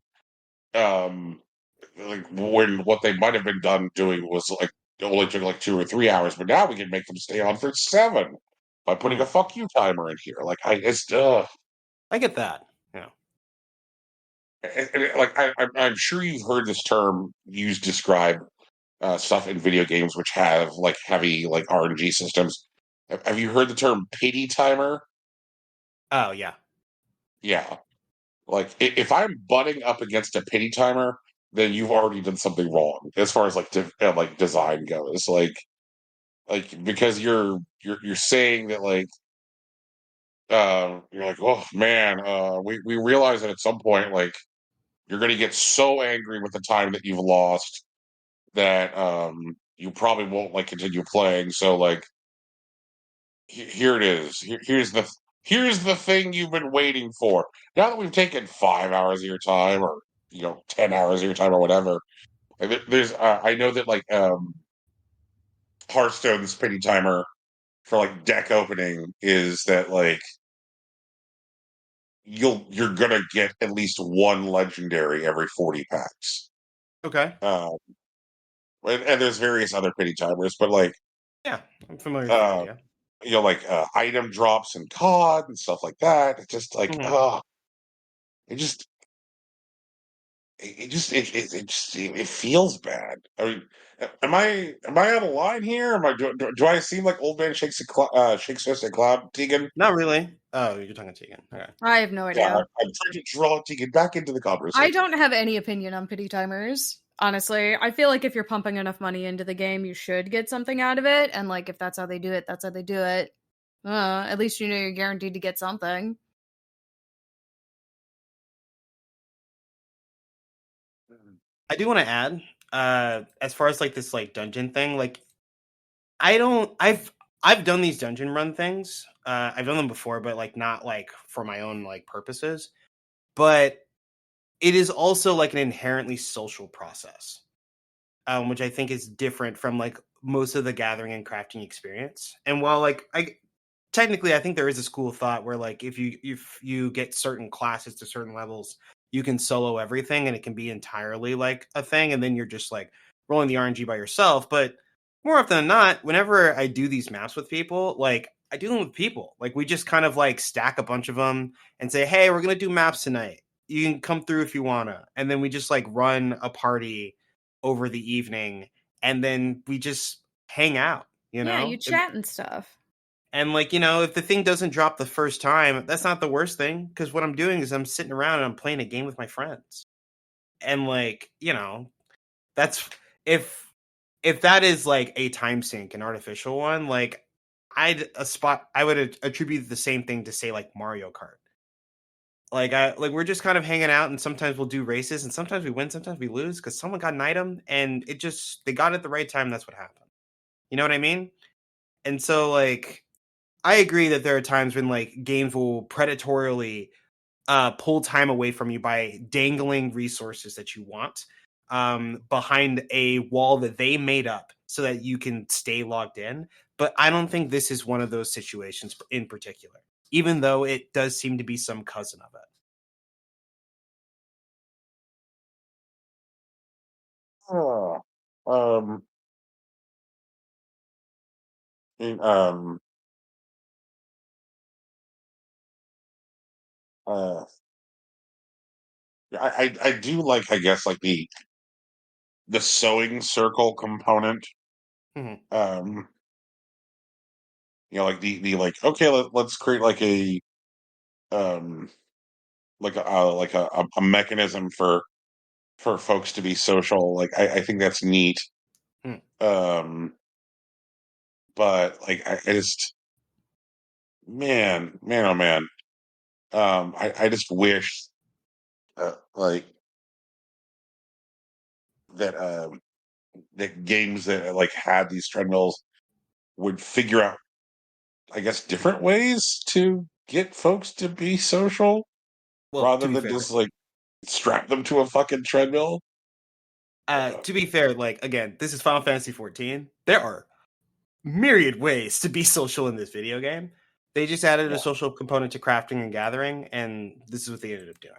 like when what they might have been done doing was like it only took like 2 or 3 hours, but now we can make them stay on for 7 by putting a fuck you timer in here. Like I get that. Yeah. Like I'm sure you've heard this term used to describe stuff in video games which have like heavy like RNG systems. Have you heard the term pity timer? Oh yeah. Yeah. Like if I'm butting up against a pity timer, then you've already done something wrong as far as like like design goes. Like because you're saying that like you're like, oh man, we realize that at some point like you're going to get so angry with the time that you've lost that you probably won't like continue playing. So like here it is. Here's the thing you've been waiting for. Now that we've taken 5 hours of your time, or 10 hours of your time, or whatever. There's I know that like Hearthstone's pity timer for like deck opening is that like you're gonna get at least one legendary every 40 packs. Okay. And there's various other pity timers, but like yeah, I'm familiar with the idea. Like item drops and COD and stuff like that. It's just like it feels bad. I mean, am I out of line here? Do I seem like old man shakes fist at cloud, Tegan? Not really. Oh, you're talking Tegan. Okay. I have no idea. Yeah, I'm trying to draw Tegan back into the conversation. I don't have any opinion on pity timers. Honestly, I feel like if you're pumping enough money into the game, you should get something out of it. And like, if that's how they do it, that's how they do it. At least you know you're guaranteed to get something. I do want to add, as far as like this like dungeon thing, like I've done these dungeon run things. I've done them before, but like not like for my own like purposes. But it is also like an inherently social process, which I think is different from like most of the gathering and crafting experience. And while like technically, I think there is a school of thought where like if you get certain classes to certain levels, you can solo everything and it can be entirely like a thing, and then you're just like rolling the RNG by yourself. But more often than not, whenever I do these maps with people, like I do them with people. Like we just kind of like stack a bunch of them and say, "Hey, we're gonna do maps tonight. You can come through if you wanna." And then we just like run a party over the evening, and then we just hang out. You Yeah, know, you chat and stuff. and like, if the thing doesn't drop the first time, that's not the worst thing. Because what I'm doing is I'm sitting around and I'm playing a game with my friends. And like, that's if that is like a time sink, an artificial one, like I would attribute the same thing to say like Mario Kart. Like we're just kind of hanging out and sometimes we'll do races and sometimes we win, sometimes we lose because someone got an item and they got it at the right time, that's what happened. You know what I mean? And so like I agree that there are times when like games will predatorily pull time away from you by dangling resources that you want behind a wall that they made up so that you can stay logged in. But I don't think this is one of those situations in particular, even though it does seem to be some cousin of it. Oh, um, in, uh, I do like, I guess, like the sewing circle component. Mhm. Um, like the like, okay, let's create um like a mechanism for folks to be social. Like I think that's neat. Mm. Um, but like I just, man, oh man. I just wish like that that games that like had these treadmills would figure out, I guess, different ways to get folks to be social Well, rather to be than fair, just like strap them to a fucking treadmill. Uh, like again, this is Final Fantasy 14. There are myriad ways to be social in this video game. They just added a yeah. social component to crafting and gathering, and this is what they ended up doing.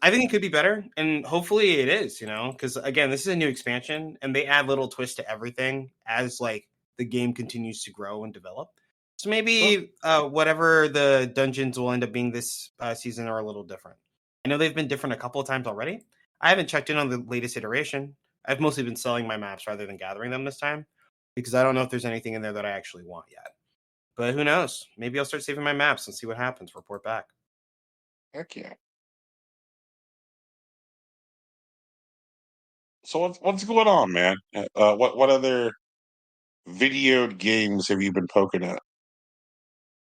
I think it could be better, and hopefully it is. Because again, this is a new expansion, and they add little twists to everything as like the game continues to grow and develop. So Well, maybe whatever the dungeons will end up being this season are a little different. I know they've been different a couple of times already. I haven't checked in on the latest iteration. I've mostly been selling my maps rather than gathering them this time because I don't know if there's anything in there that I actually want yet. But who knows? Maybe I'll start saving my maps and see what happens. Report back. heck yeah. So what's going on, man? What other video games have you been poking at?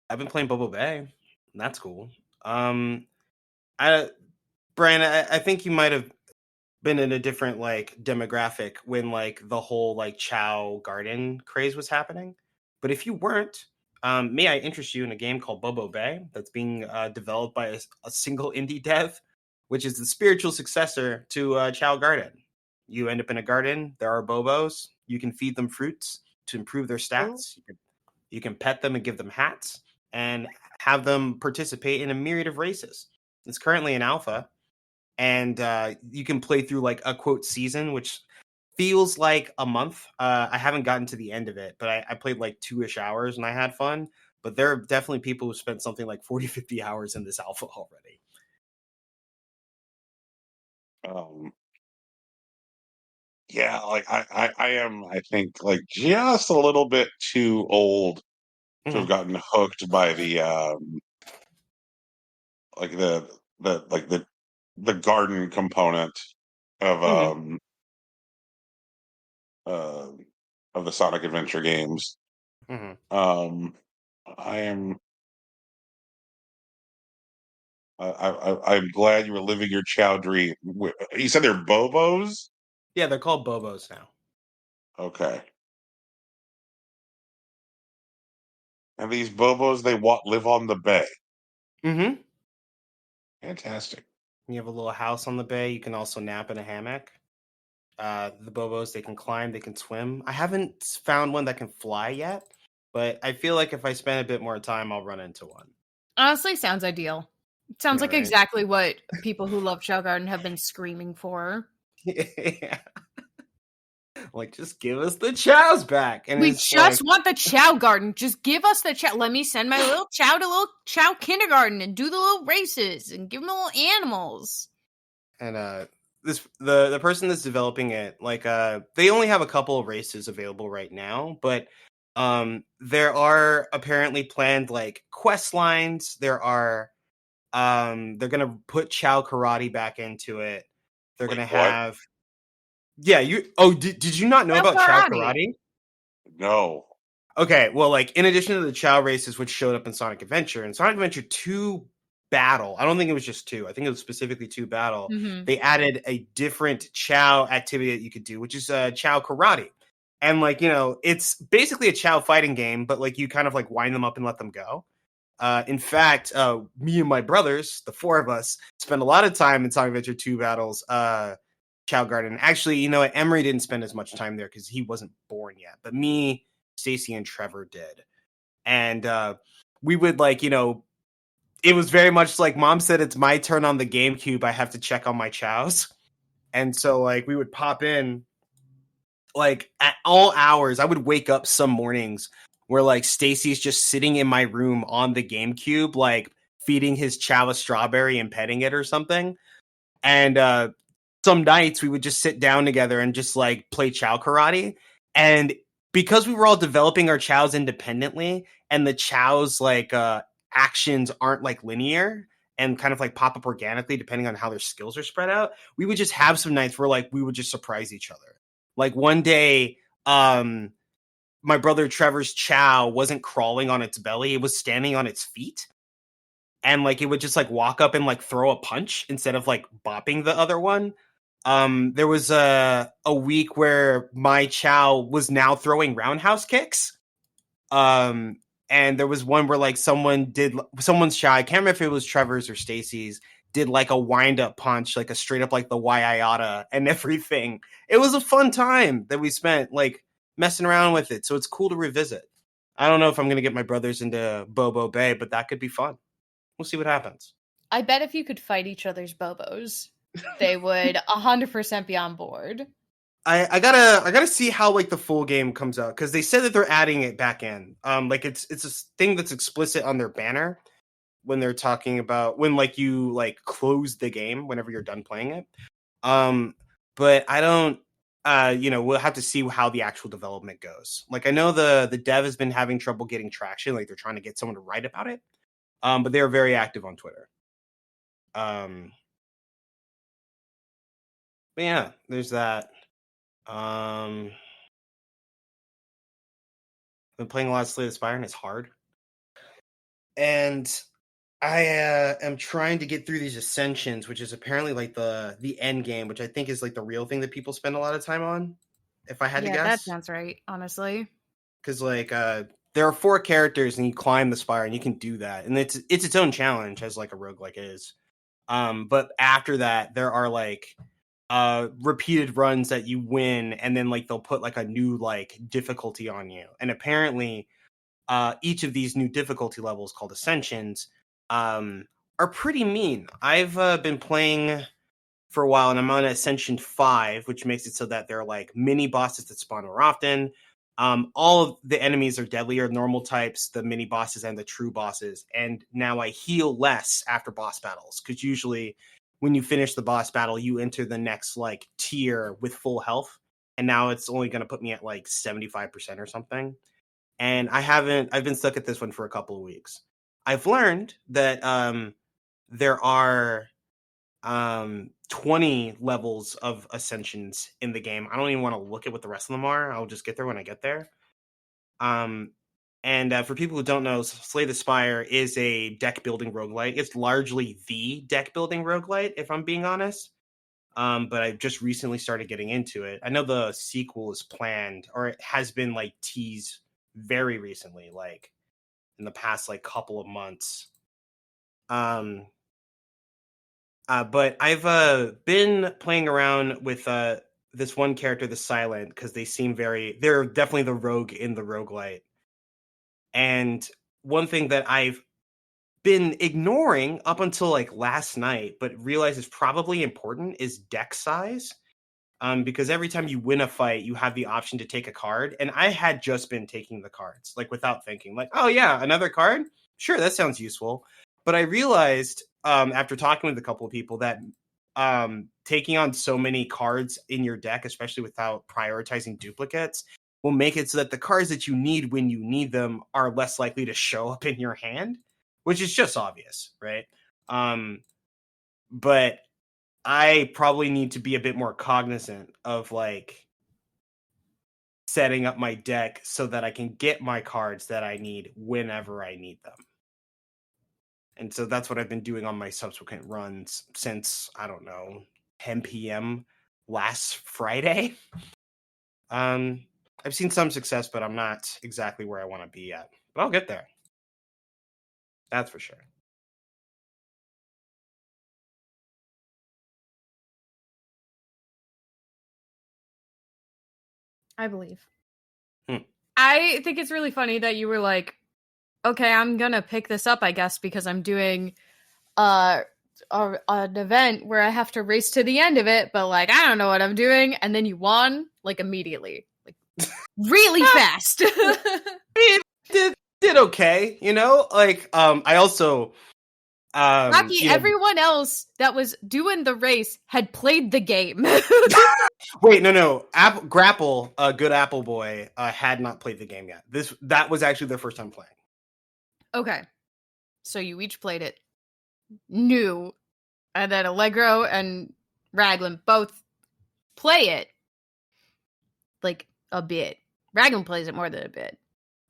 I've been playing Bobo Bay. And that's cool. I Brian, I think you might have been in a different like demographic when like the whole like Chow Garden craze was happening. But if you weren't, may I interest you in a game called Bobo Bay that's being developed by a single indie dev, which is the spiritual successor to Chow Garden. You end up in a garden. There are Bobos. You can feed them fruits to improve their Oh, stats. You can pet them and give them hats and have them participate in a myriad of races. It's currently in alpha, and you can play through like a quote season, which feels like a month. I haven't gotten to the end of it, but I played like 2-ish hours and I had fun. But there are definitely people who spent something like 40, 50 hours in this alpha already. um, yeah, like I am, I think, like just a little bit too old to have Mhm. gotten hooked by the like the garden component of Mhm. um uh of the Sonic Adventure games. Mhm. Um, I am I'm glad you were living your Chow dream. You said they're Bobos? Yeah, they're called Bobos now. Okay. And these Bobos, they live on the bay. Mm-hmm. Fantastic. You have a little house on the bay. You can also nap in a hammock. The Bobos, they can climb, they can swim. I haven't found one that can fly yet, but I feel like if I spend a bit more time, I'll run into one. Honestly, sounds ideal. Sounds Yeah, like right? exactly what people who love Chow Garden have been screaming for. Yeah. Like, just give us the chows back. And We it's just like, want the Chow Garden. Just give us the Chow. Let me send my little Chow to little Chow kindergarten and do the little races and give them little animals. and the person that's developing it, like, they only have a couple of races available right now, but there are apparently planned like quest lines. They're gonna put Chow karate back into it. They're Wait, gonna what? have did you not know Chow about Chow karate. karate? No. Okay, well, like, in addition to the Chow races, which showed up in Sonic Adventure, and Sonic Adventure 2 Battle, I don't think it was just 2, I think it was specifically 2 Battle, Mm-hmm. they added a different Chow activity that you could do, which is Chow Karate. And, like, it's basically a Chow fighting game, but, like, you kind of, like, wind them up and let them go. In fact, me and my brothers, the four of us, spent a lot of time in Sonic Adventure 2 Battles, Chow Garden. Actually, you know what? Emery didn't spend as much time there because he wasn't born yet. But me, Stacy, and Trevor did. And we would, like, it was very much like Mom said, it's my turn on the GameCube. I have to check on my chows. And so, like, we would pop in, like, at all hours. I would wake up some mornings where, like, Stacy's just sitting in my room on the GameCube, like, feeding his chow a strawberry and petting it or something. And some nights we would just sit down together and just, like, play chow karate. And because we were all developing our chows independently, and the chows, like, actions aren't, like, linear and kind of, like, pop up organically depending on how their skills are spread out, we would just have some nights where, like, we would just surprise each other. Like, one day, my brother Trevor's chow wasn't crawling on its belly, it was standing on its feet. And, like, it would just, like, walk up and, like, throw a punch instead of, like, bopping the other one. There was a week where my chow was now throwing roundhouse kicks. And there was one where, like, someone's chow, I can't remember if it was Trevor's or Stacy's, did, like, a wind-up punch, like a straight up, like, the Waiata and everything. It was a fun time that we spent, like, messing around with it, so it's cool to revisit. I don't know if I'm going to get my brothers into Bobo Bay, but that could be fun. We'll see what happens. I bet if you could fight each other's Bobos, they would 100% be on board. I gotta see how, like, the full game comes out, because they said that they're adding it back in. Like, it's a thing that's explicit on their banner when they're talking about when, like, you, like, close the game whenever you're done playing it. But I don't. We'll have to see how the actual development goes. Like, I know the dev has been having trouble getting traction. Like, they're trying to get someone to write about it. But they are very active on Twitter. But yeah, there's that. Been playing a lot of Slay the Spire, and it's hard. And I am trying to get through these Ascensions, which is apparently, like, the end game, which I think is, like, the real thing that people spend a lot of time on, if I had to Yeah, that guess. sounds right, honestly. Because, like, there are 4 characters, and you climb the spire, and you can do that. And it's its own challenge, as, like, a roguelike is. But after that, there are, like, repeated runs that you win, and then, like, they'll put, like, a new, like, difficulty on you. And apparently, each of these new difficulty levels, called Ascensions, are pretty mean. I've been playing for a while, and I'm on Ascension 5, which makes it so that there are, like, mini bosses that spawn more often. All of the enemies are deadlier, normal types, the mini bosses, and the true bosses. And now I heal less after boss battles, because usually when you finish the boss battle, you enter the next, like, tier with full health. And now it's only going to put me at, like, 75% or something. And I've been stuck at this one for a couple of weeks. I've learned that there are 20 levels of Ascensions in the game. I don't even want to look at what the rest of them are. I'll just get there when I get there. And for people who don't know, Slay the Spire is a deck building roguelite. It's largely the deck building roguelite, if I'm being honest. But I just recently started getting into it. I know the sequel is planned, or it has been, like, teased very recently, like in the past, like, couple of months. But I've been playing around with this one character, the Silent, because they're definitely the rogue in the roguelite. And one thing that I've been ignoring up until like last night, but realize is probably important, is deck size. Because every time you win a fight, you have the option to take a card. And I had just been taking the cards, like without thinking, like, oh yeah, another card? Sure, that sounds useful. But I realized after talking with a couple of people that taking on so many cards in your deck, especially without prioritizing duplicates, will make it so that the cards that you need when you need them are less likely to show up in your hand, which is just obvious, right? But I probably need to be a bit more cognizant of like setting up my deck so that I can get my cards that I need whenever I need them. And so that's what I've been doing on my subsequent runs since, I don't know, 10 p.m. last Friday. I've seen some success, but I'm not exactly where I want to be yet. But I'll get there. That's for sure. I believe. Hmm. I think it's really funny that you were like, okay, I'm gonna pick this up, I guess, because I'm doing an event where I have to race to the end of it, but like I don't know what I'm doing, and then you won like immediately, like really fast. did okay, you know. Like I also Rocky, everyone else that was doing the race had played the game. Wait, no. Grapple, good Apple boy, had not played the game yet. That was actually their first time playing. Okay, so you each played it new, and then Allegro and Raglan both play it like a bit. Raglan plays it more than a bit.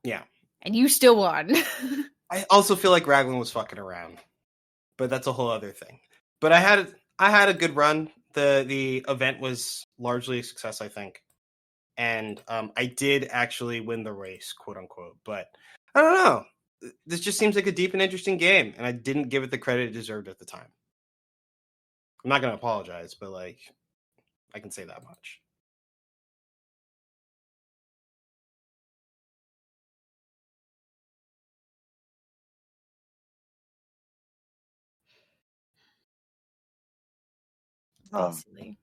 Yeah. And you still won. I also feel like Raglan was fucking around, but that's a whole other thing. But I had a good run. The event was largely a success, I think, and I did actually win the race, quote unquote. But I don't know. This just seems like a deep and interesting game, and I didn't give it the credit it deserved at the time. I'm not gonna apologize, but like, I can say that much. Silly.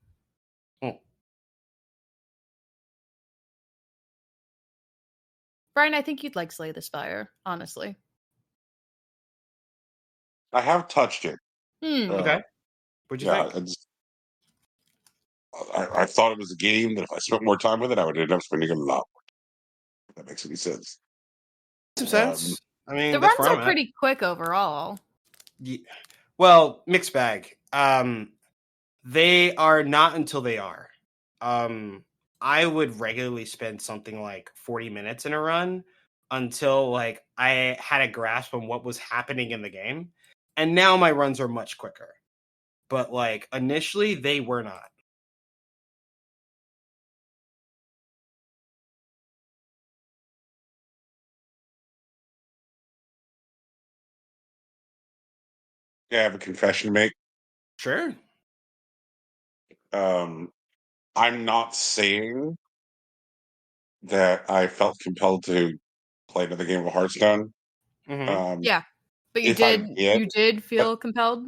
Brian, I think you'd like Slay the Spire, honestly. I have touched it. Okay. What'd you think? I thought it was a game that if I spent more time with it, I would end up spending a lot more. If that makes any sense. Some sense. I mean, the runs are pretty quick overall. Yeah. Well, mixed bag. They are not until they are. I would regularly spend something like 40 minutes in a run until like I had a grasp on what was happening in the game. And now my runs are much quicker. But like initially they were not. Yeah, I have a confession to make. Sure. I'm not saying that I felt compelled to play another game of Hearthstone. Mm-hmm. Yeah, but you did feel compelled,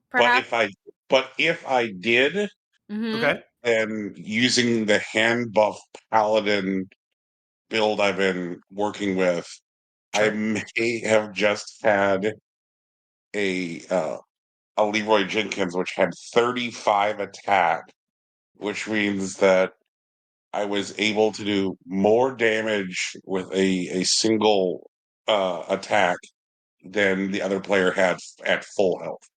perhaps. But if I did, Okay. then using the hand buff paladin build I've been working with, Sure. I may have just had a Leroy Jenkins, which had 35 attack, which means that I was able to do more damage with a single attack than the other player had at full health.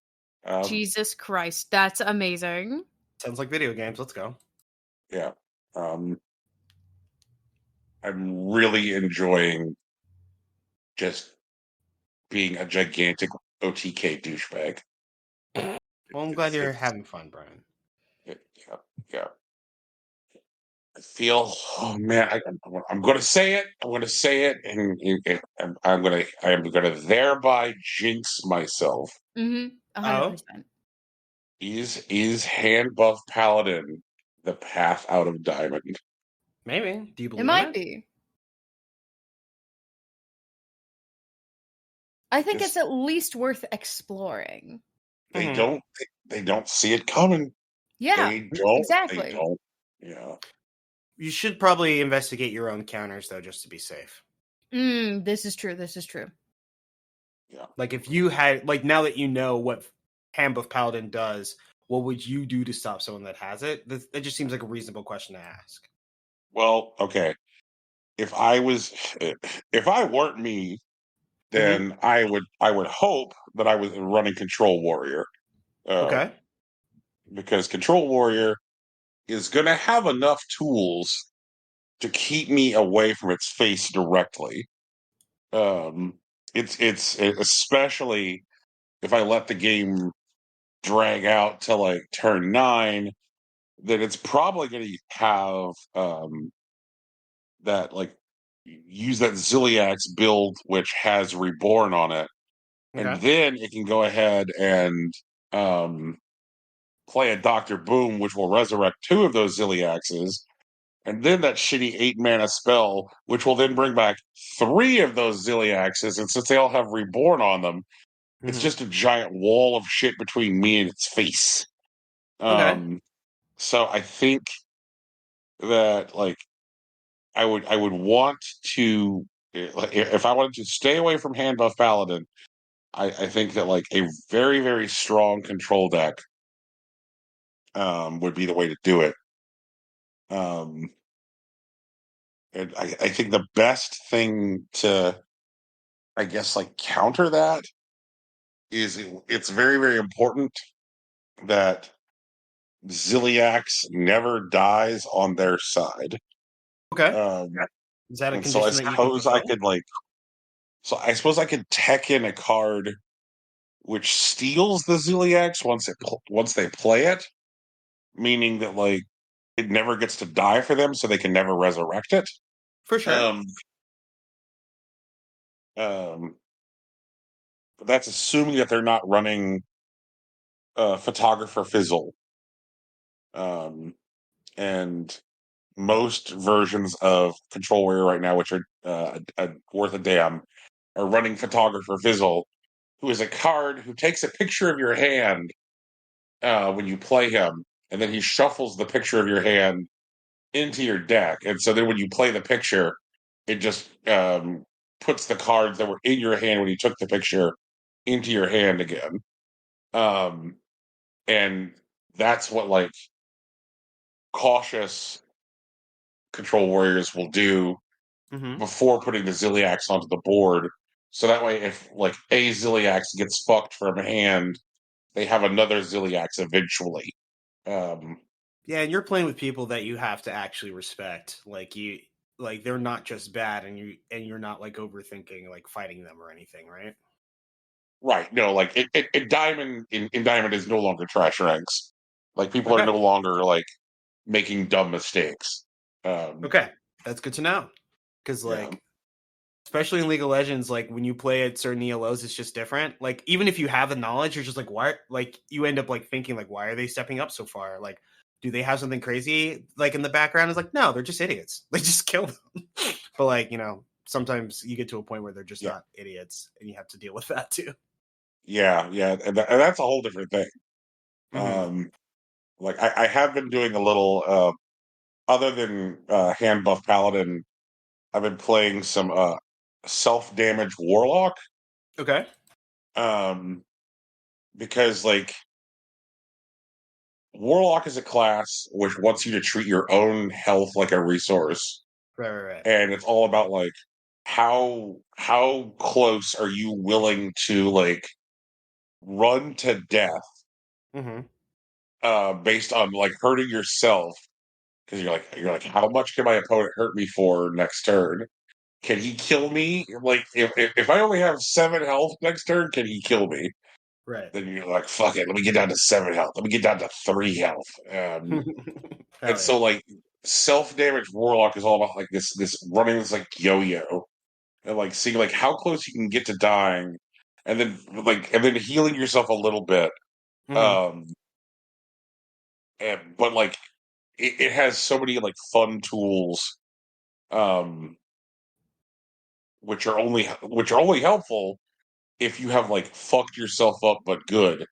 Jesus Christ, that's amazing. Sounds like video games. Let's go. Yeah. I'm really enjoying just being a gigantic OTK douchebag. Well, I'm glad you're having fun, Brian. Yeah. I feel, oh man, I'm going to say it. I'm going to say it, and I am going to thereby jinx myself. 100%. Is hand buff paladin the path out of diamond? Maybe. Do you believe it might be? I think Just it's at least worth exploring. they Mhm. don't they don't see it coming. Yeah, They exactly. don't. Yeah. You should probably investigate your own counters though, just to be safe. This is true. This is true. Yeah. Like if you had like now that you know what Handbuff Paladin does, what would you do to stop someone that has it? That just seems like a reasonable question to ask. Well, okay. If I was if I weren't me, Mhm. then I would hope that I was running Control Warrior. Okay. Because Control Warrior is gonna have enough tools to keep me away from its face directly. Um it's especially if I let the game drag out to like turn 9, then it's probably going to have that like use that Ziliax build which has Reborn on it, and Okay. then it can go ahead and um, play a Doctor Boom, which will resurrect 2 of those Ziliaxes, and then that shitty 8 mana spell, which will then bring back 3 of those Ziliaxes, and since they all have Reborn on them, it's Mhm. just a giant wall of shit between me and its face. Okay. Um, so I think that like I would want to if I wanted to stay away from hand buff paladin, I think that like a very very strong control deck would be the way to do it. Um, and I think the best thing to I guess like counter that is it's very very important that Ziliax never dies on their side. Okay. Um, Is that a and so I condition that you can suppose I fulfill? could like so I suppose I could tech in a card which steals the Ziliax once they play it, meaning that like it never gets to die for them, so they can never resurrect it. For sure. Um, um, but that's assuming that they're not running Photographer Fizzle, um, and most versions of Control Warrior right now, which are worth a damn, are running Photographer Fizzle, who is a card who takes a picture of your hand when you play him, and then he shuffles the picture of your hand into your deck. And so then when you play the picture, it just puts the cards that were in your hand when you took the picture into your hand again. Um, and that's what like cautious control warriors will do Mhm. before putting the Ziliax onto the board. So that way, if like a Ziliax gets fucked from hand, they have another Ziliax eventually. Um, Yeah, and you're playing with people that you have to actually respect. Like they're not just bad and you're not like overthinking like fighting them or anything, right? right? No, like Diamond in Diamond is no longer trash ranks. Like people are Okay. no longer like making dumb mistakes. Um, Okay. That's good to know. Cuz yeah, like especially in League of Legends, like when you play at certain ELOs, it's just different. Like even if you have the knowledge, you're just like, why? Like you end up like thinking, like, why are they stepping up so far? Like, do they have something crazy like in the background? It's like, no, they're just idiots. Like just kill them. But like sometimes you get to a point where they're just yeah, not idiots, and you have to deal with that too. yeah, and that's a whole different thing. Hmm. Um, like I have been doing a little other than hand buff paladin. I've been playing some self damage warlock Okay. um, because like warlock is a class which wants you to treat your own health like a resource, Right. Right. Right. and it's all about like how close are you willing to like run to death Hmm. based on like hurting yourself, because you're like how much can my opponent hurt me for next turn? Can he kill me? Like if I only have 7 health next turn, can he kill me? Right. Then you're like, fuck it, let me get down to 7 health. Let me get down to 3 health. And Hell yeah. so like self damage warlock is all about like this running this like yo yo and like seeing like how close you can get to dying, and then healing yourself a little bit. Hmm. Um, but like it has so many like fun tools, um, which are only helpful if you have like fucked yourself up but good.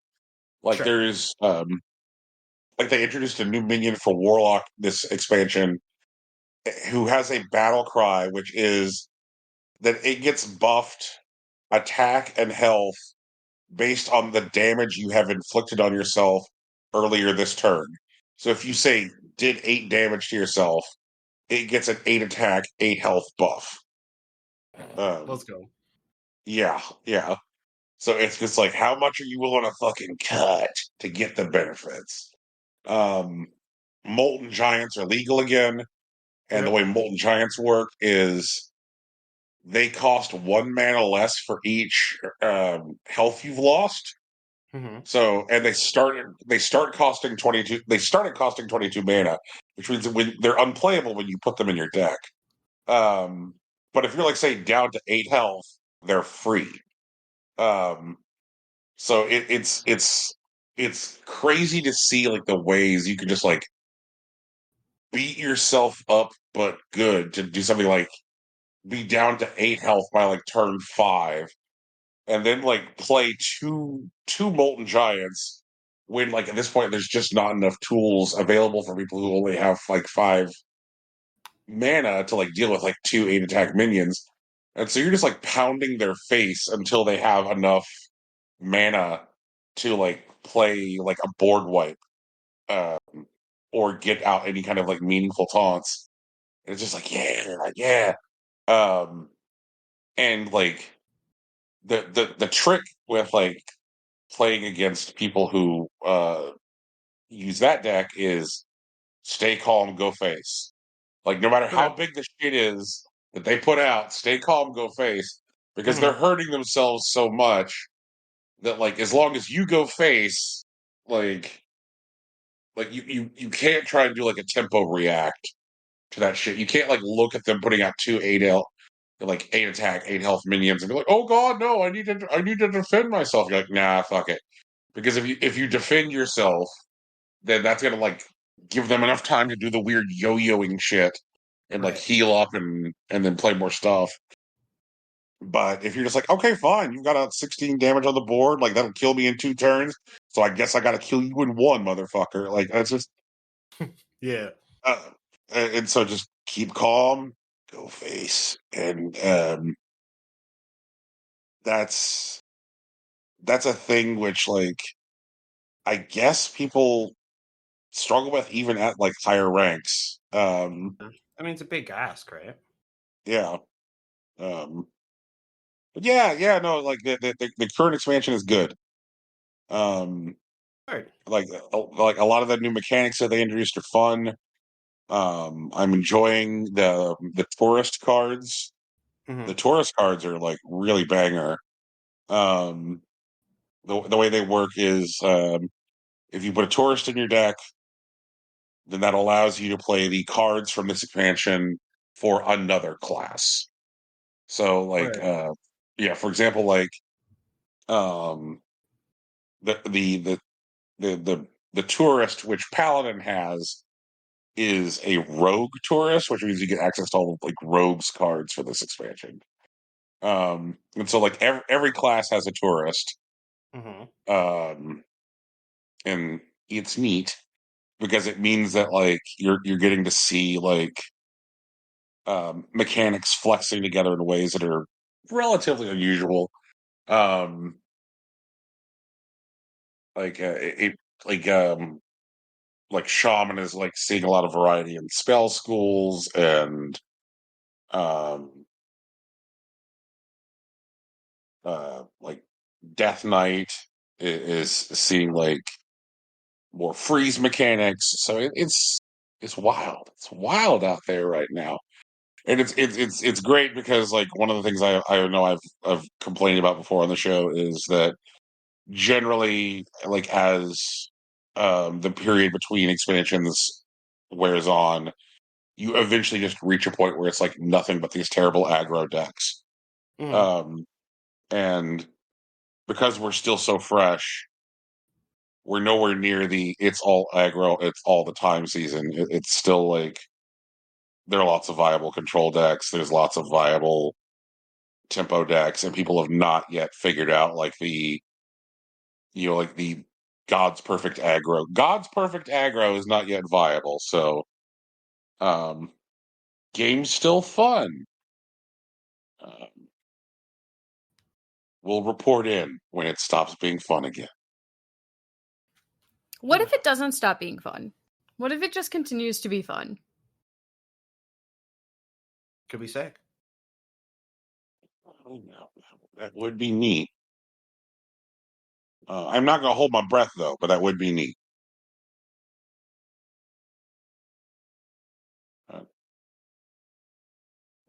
Like Sure. there's like they introduced a new minion for Warlock this expansion who has a battle cry, which is that it gets buffed attack and health based on the damage you have inflicted on yourself earlier this turn. So if you say did 8 damage to yourself, it gets an 8 attack, 8 health buff. Let's go. Yeah, yeah. So it's just like, how much are you willing to fucking cut to get the benefits? Molten Giants are legal again, and the Yep. way Molten Giants work is they cost 1 mana less for each health you've lost. Mm-hmm. So, and they start costing 22. They started costing 22 mana, which means that when they're unplayable when you put them in your deck. But if you're like say down to 8 health, they're free. Um, so it's crazy to see like the ways you can just like beat yourself up, but good to do something like be down to 8 health by like turn 5, and then like play two molten giants when like at this point there's just not enough tools available for people who only have like 5 mana to like deal with like 2 8 attack minions. And so you're just like pounding their face until they have enough mana to like play like a board wipe, um, or get out any kind of like meaningful taunts. And it's just like, yeah, yeah. Um, and like the trick with like playing against people who use that deck is stay calm, go face. Like no matter how Okay. big the shit is that they put out, stay calm, go face, because they're Mm-hmm. hurting themselves so much that like as long as you go face, like you can't try and do like a tempo react to that shit. You can't like look at them putting out 2 8 like 8 attack, 8 health minions and be like, oh god, no, I need to defend myself. You're like, nah, fuck it. Because if you defend yourself, then that's gonna like give them enough time to do the weird yo-yoing shit and like Right. heal up and then play more stuff. But if you're just like, okay, fine, you got a 16 damage on the board, like that'll kill me in 2 turns. So I guess I gotta kill you in 1, motherfucker. Like that's just Yeah. uh, and so just keep calm, go face, and that's that's a thing which like I guess people struggle with even at like higher ranks. I mean, it's a big ask, right? Yeah. Um, but yeah, no, like the current expansion is good. Um, Right. like a lot of the new mechanics that they introduced are fun. I'm enjoying the tourist cards. Mm-hmm. The tourist cards are like really banger. Um, the way they work is if you put a tourist in your deck, then that allows you to play the cards from this expansion for another class. So like Right. yeah, for example, like um the the the the tourist which Paladin has is a rogue tourist, which means you get access to all the like rogues cards for this expansion. And so like every class has a tourist. Mm-hmm. Um and it's neat because it means that like you're getting to see like mechanics flexing together in ways that are relatively unusual. Um like it like shaman is like seeing a lot of variety in spell schools, and um like death knight is seeing like more freeze mechanics. So it's wild. It's wild out there right now. And it's great because like one of the things I know I've complained about before on the show is that generally like as the period between expansions wears on, you eventually just reach a point where it's like nothing but these terrible aggro decks. Mm-hmm. Um, and because we're still so fresh, we're nowhere near the it's all aggro, it's all the time season. It's still like there are lots of viable control decks. There's lots of viable tempo decks, and people have not yet figured out like the God's perfect aggro. God's perfect aggro is not yet viable, so game's still fun. We'll report in when it stops being fun again. What if it doesn't stop being fun? What if it just continues to be fun? Could be sick. That would be neat. I'm not going to hold my breath, though, but that would be neat.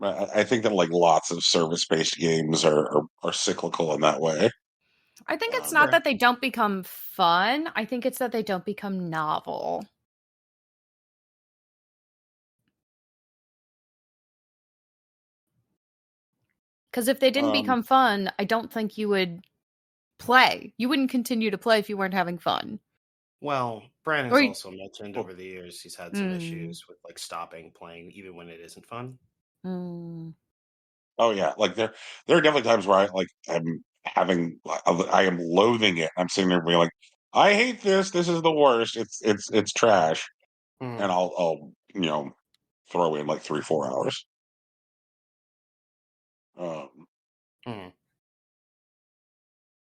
I think that like lots of service-based games are cyclical in that way. I think it's not that they don't become fun. I think it's that they don't become novel. Because if they didn't become fun, I don't think you would play. You wouldn't continue to play if you weren't having fun. Well, Brandon's also mentioned over the years he's had some issues with like stopping playing even when it isn't fun. Oh yeah, like there are definitely times where I am loathing it. I'm sitting there being like, I hate this. This is the worst. It's trash, and I'll throw in like 3-4 hours.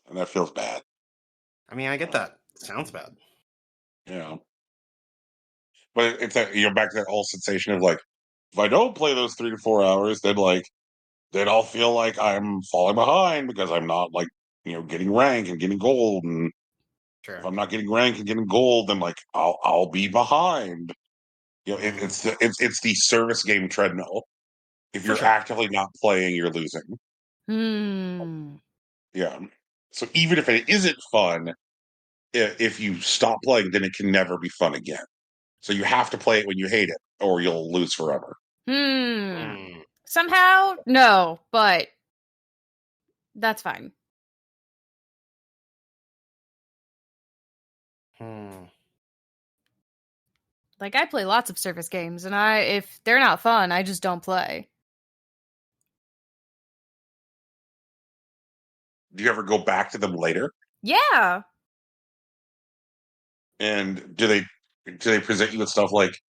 And that feels bad. I mean, I get that. It sounds bad. Yeah. But it's that back to that whole sensation of like, if I don't play those 3 to 4 hours, then I'll feel like I'm falling behind because I'm not like getting rank and getting gold, and if I'm not getting rank and getting gold, then like I'll be behind. It's the service game treadmill. If you're actively not playing, you're losing. Yeah. So even if it isn't fun, if you stop playing, then it can never be fun again. So you have to play it when you hate it, or you'll lose forever. Somehow, no, but that's fine. Like, I play lots of service games, and if they're not fun, I just don't play. Do you ever go back to them later? Yeah. And do they present you with stuff like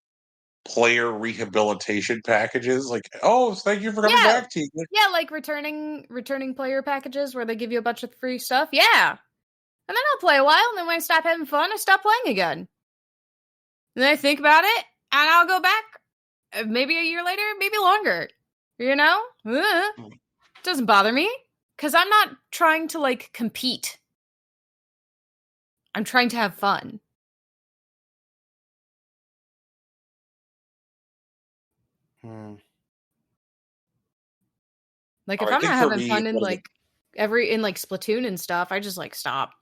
player rehabilitation packages? Like, oh, thank you for coming back, Tegan. Yeah, like returning player packages where they give you a bunch of free stuff. Yeah. And then I'll play a while, and then when I stop having fun, I stop playing again. And then I think about it, and I'll go back maybe a year later, maybe longer. Doesn't bother me, because I'm not trying to, like, compete. I'm trying to have fun. Like, if I'm not having fun in Splatoon and stuff, I just like stop.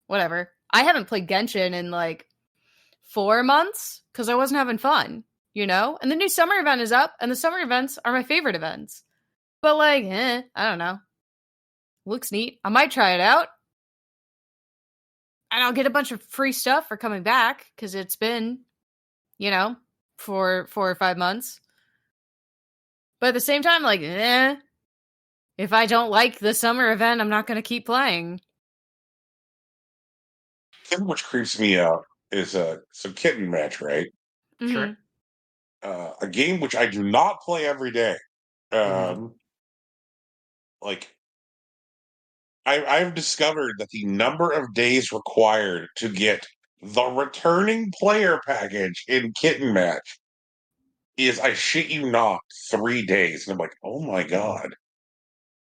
Whatever. I haven't played Genshin in like 4 months because I wasn't having fun, And the new summer event is up, and the summer events are my favorite events. But like, I don't know. Looks neat. I might try it out. And I'll get a bunch of free stuff for coming back because it's been, 4 or 5 months. But at the same time, like, if I don't like the summer event, I'm not going to keep playing. Which creeps me out is some Kitten Match, right? Sure. A game which I do not play every day. Like, I've discovered that the number of days required to get the returning player package in Kitten Match is, I shit you not, 3 days. And I'm like, oh my God.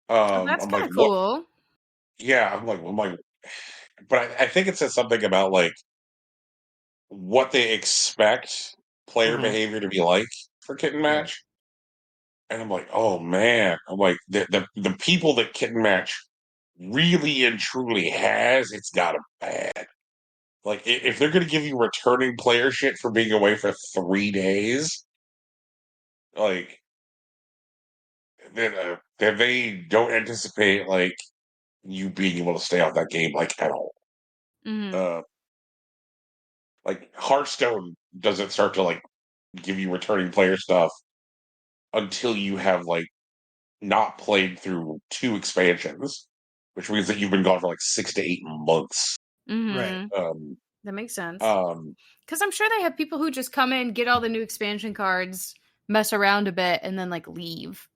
That's kind of cool. What? Yeah, I'm like, but I think it says something about like what they expect player behavior to be like for Kitten Match. And I'm like, oh man. I'm like, the people that Kitten Match really and truly has, it's got them bad. Like, if they're going to give you returning player shit for being away for 3 days, like, then they don't anticipate, like, you being able to stay off that game, like, at all. Like, Hearthstone doesn't start to, like, give you returning player stuff until you have, like, not played through 2 expansions, which means that you've been gone for like 6 to 8 months. Right. That makes sense. Um, Because I'm sure they have people who just come in, get all the new expansion cards, mess around a bit, and then like leave.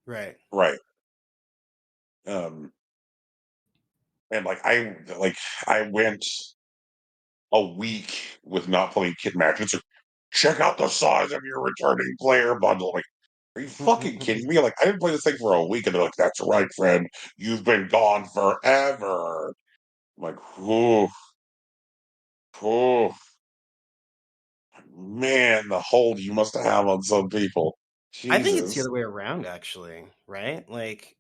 Right. right. And I went a week with not playing Kit matches. Like, check out the size of your returning player bundle. Like, are you fucking kidding me? Like, I didn't play this thing for a week, and they're like, "That's right, friend. You've been gone forever." I'm like, "Whew, whew, man, the hold you must have on some people." I think it's the Jesus. other way around, actually. Right? Like,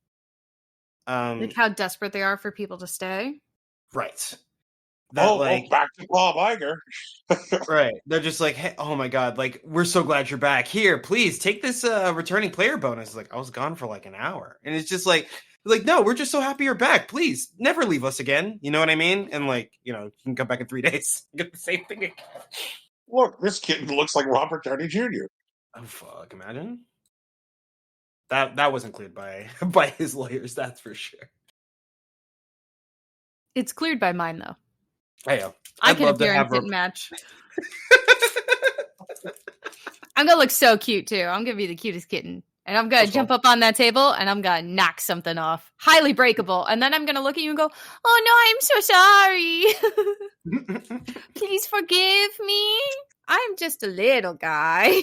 Like how desperate they are for people to stay. right. That like, Back to Bob Iger. right. They're just like, hey, oh my god, like we're so glad you're back. Here, please take this returning player bonus. Like, I was gone for like an hour, and it's just like no, we're just so happy you're back. Please never leave us again. You know what I mean? And like, you can come back in 3 days, get the same thing again. Look, this kid looks like Robert Downey Jr. Oh fuck! Imagine that wasn't cleared by his lawyers. That's for sure. It's cleared by mine though. Hey, I can appear in Kitten match. I'm gonna look so cute too. I'm gonna be the cutest kitten. And I'm gonna jump up on that table and I'm gonna knock something off. Highly breakable. And then I'm gonna look at you and go, "Oh no, I'm so sorry. Please forgive me. I'm just a little guy."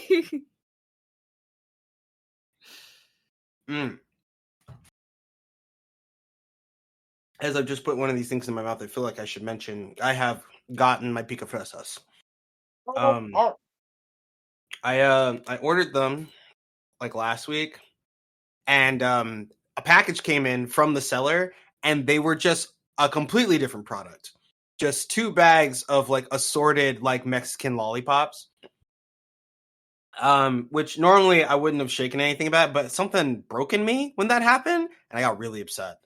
As I've just put one of these things in my mouth, I feel like I should mention I have gotten my Pico Fresas. I ordered them like last week, and a package came in from the seller, and they were just a completely different product. Just 2 bags of like assorted like Mexican lollipops. Which normally I wouldn't have shaken anything about, but something broke in me when that happened, and I got really upset.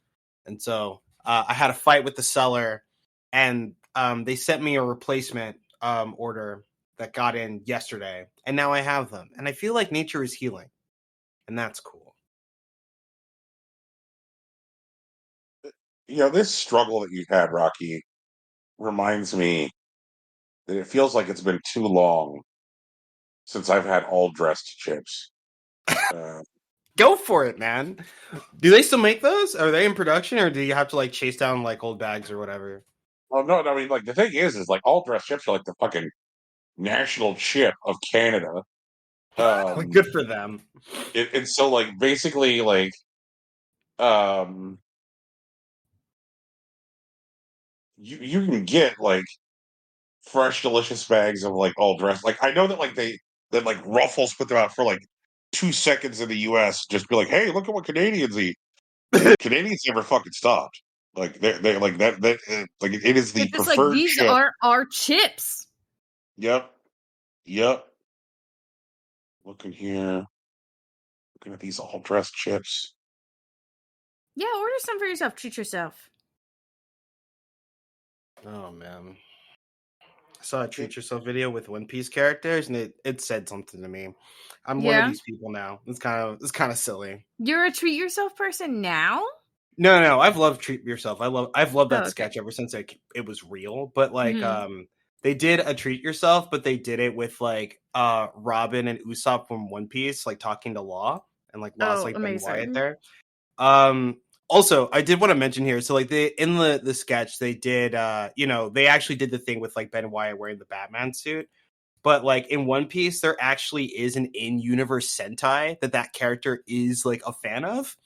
And so I had a fight with the seller, and they sent me a replacement order that got in yesterday, and now I have them. And I feel like nature is healing, and that's cool. This struggle that you had, Rocky, reminds me that it feels like it's been too long since I've had all dressed chips. Go for it, man. Do they still make those? Are they in production, or do you have to like chase down like old bags or whatever? Oh no, I mean, like the thing is like all dressed chips are like the fucking national chip of Canada. Good for them. And so like basically like you can get like fresh, delicious bags of like all dressed. Like I know that that like Ruffles put them out for like 2 seconds in the US, just be like, hey, look at what Canadians eat. Canadians never fucking stopped. Like they like that like it is the it's just preferred like these chip. are our chips. Yep. Looking here. Looking at these all dressed chips. Yeah, order some for yourself. Treat yourself. Oh man. I saw a Treat Yourself video with One Piece characters, and it said something to me. I'm one of these people now. It's kind of silly. You're a Treat Yourself person now? No. I've loved Treat Yourself. I've loved that sketch ever since it was real. But like, they did a Treat Yourself, but they did it with like Robin and Usopp from One Piece, like talking to Law, and like Law's like Ben Wyatt there. Also, I did want to mention here, so like in the sketch, they did they actually did the thing with like Ben Wyatt wearing the Batman suit. But like in One Piece, there actually is an in-universe Sentai that character is like a fan of.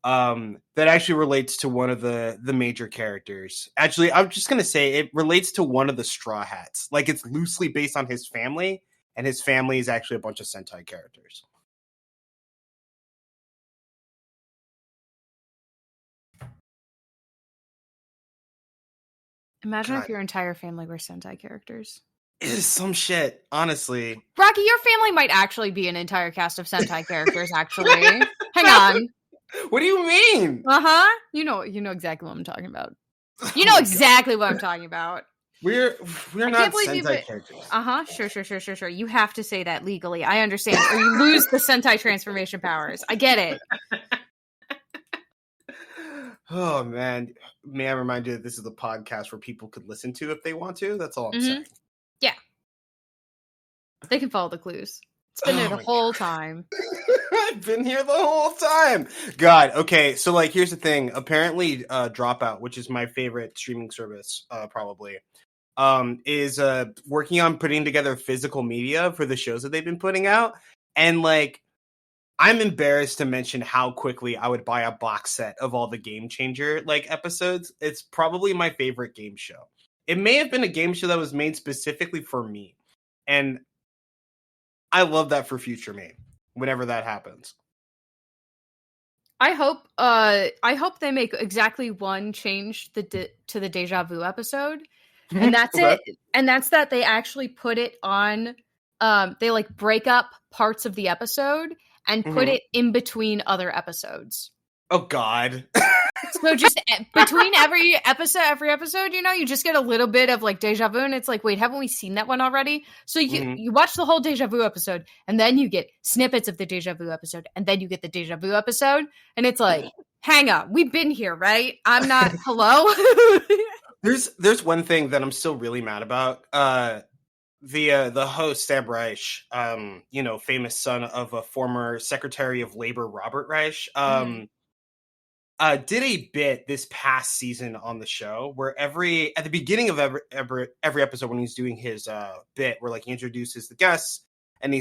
That actually relates to one of the major characters. Actually, I'm just gonna say it relates to one of the Straw Hats. Like it's loosely based on his family, and his family is actually a bunch of Sentai characters. Imagine if your entire family were Sentai characters. It is some shit, honestly. Rocky, your family might actually be an entire cast of Sentai characters, actually. Hang on. What do you mean? Uh-huh. You know exactly what I'm talking about. You know exactly what I'm talking about. We're not Sentai characters. Uh-huh. Sure. You have to say that legally. I understand. Or you lose the Sentai transformation powers. I get it. Oh man, may I remind you that this is a podcast where people could listen to if they want to. That's all I'm saying. Yeah. They can follow the clues. It's been there the whole time. I've been here the whole time. God, okay. So like here's the thing. Apparently Dropout, which is my favorite streaming service, probably, is working on putting together physical media for the shows that they've been putting out. And like I'm embarrassed to mention how quickly I would buy a box set of all the Game Changer like episodes. It's probably my favorite game show. It may have been a game show that was made specifically for me. And I love that for future me whenever that happens. I hope they make exactly one change to the Deja Vu episode. And that's Okay. it. And that's that they actually put it on they like break up parts of the episode and put it in between other episodes. Oh God. So just between every episode, you know, you just get a little bit of like deja vu, and it's like, wait, haven't we seen that one already? So you watch the whole deja vu episode, and then you get snippets of the deja vu episode, and then you get the deja vu episode, and it's like, hang on, we've been here, right? I'm not. Hello. There's one thing that I'm still really mad about. The host Sam Reich, you know, famous son of a former Secretary of Labor Robert Reich, did a bit this past season on the show where at the beginning of every episode when he's doing his bit where like he introduces the guests and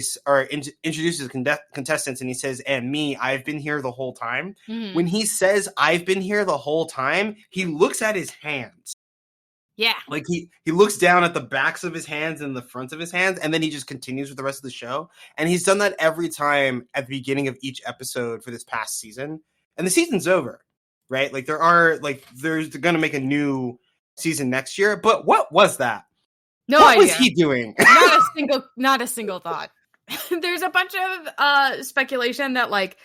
introduces contestants and he says, "And me, I've been here the whole time." When he says "I've been here the whole time," he looks at his hands. Yeah. Like he looks down at the backs of his hands and the fronts of his hands, and then he just continues with the rest of the show. And he's done that every time at the beginning of each episode for this past season. And the season's over, right? Like they're going to make a new season next year. But what was that? What was he doing? Not a single thought. There's a bunch of speculation that like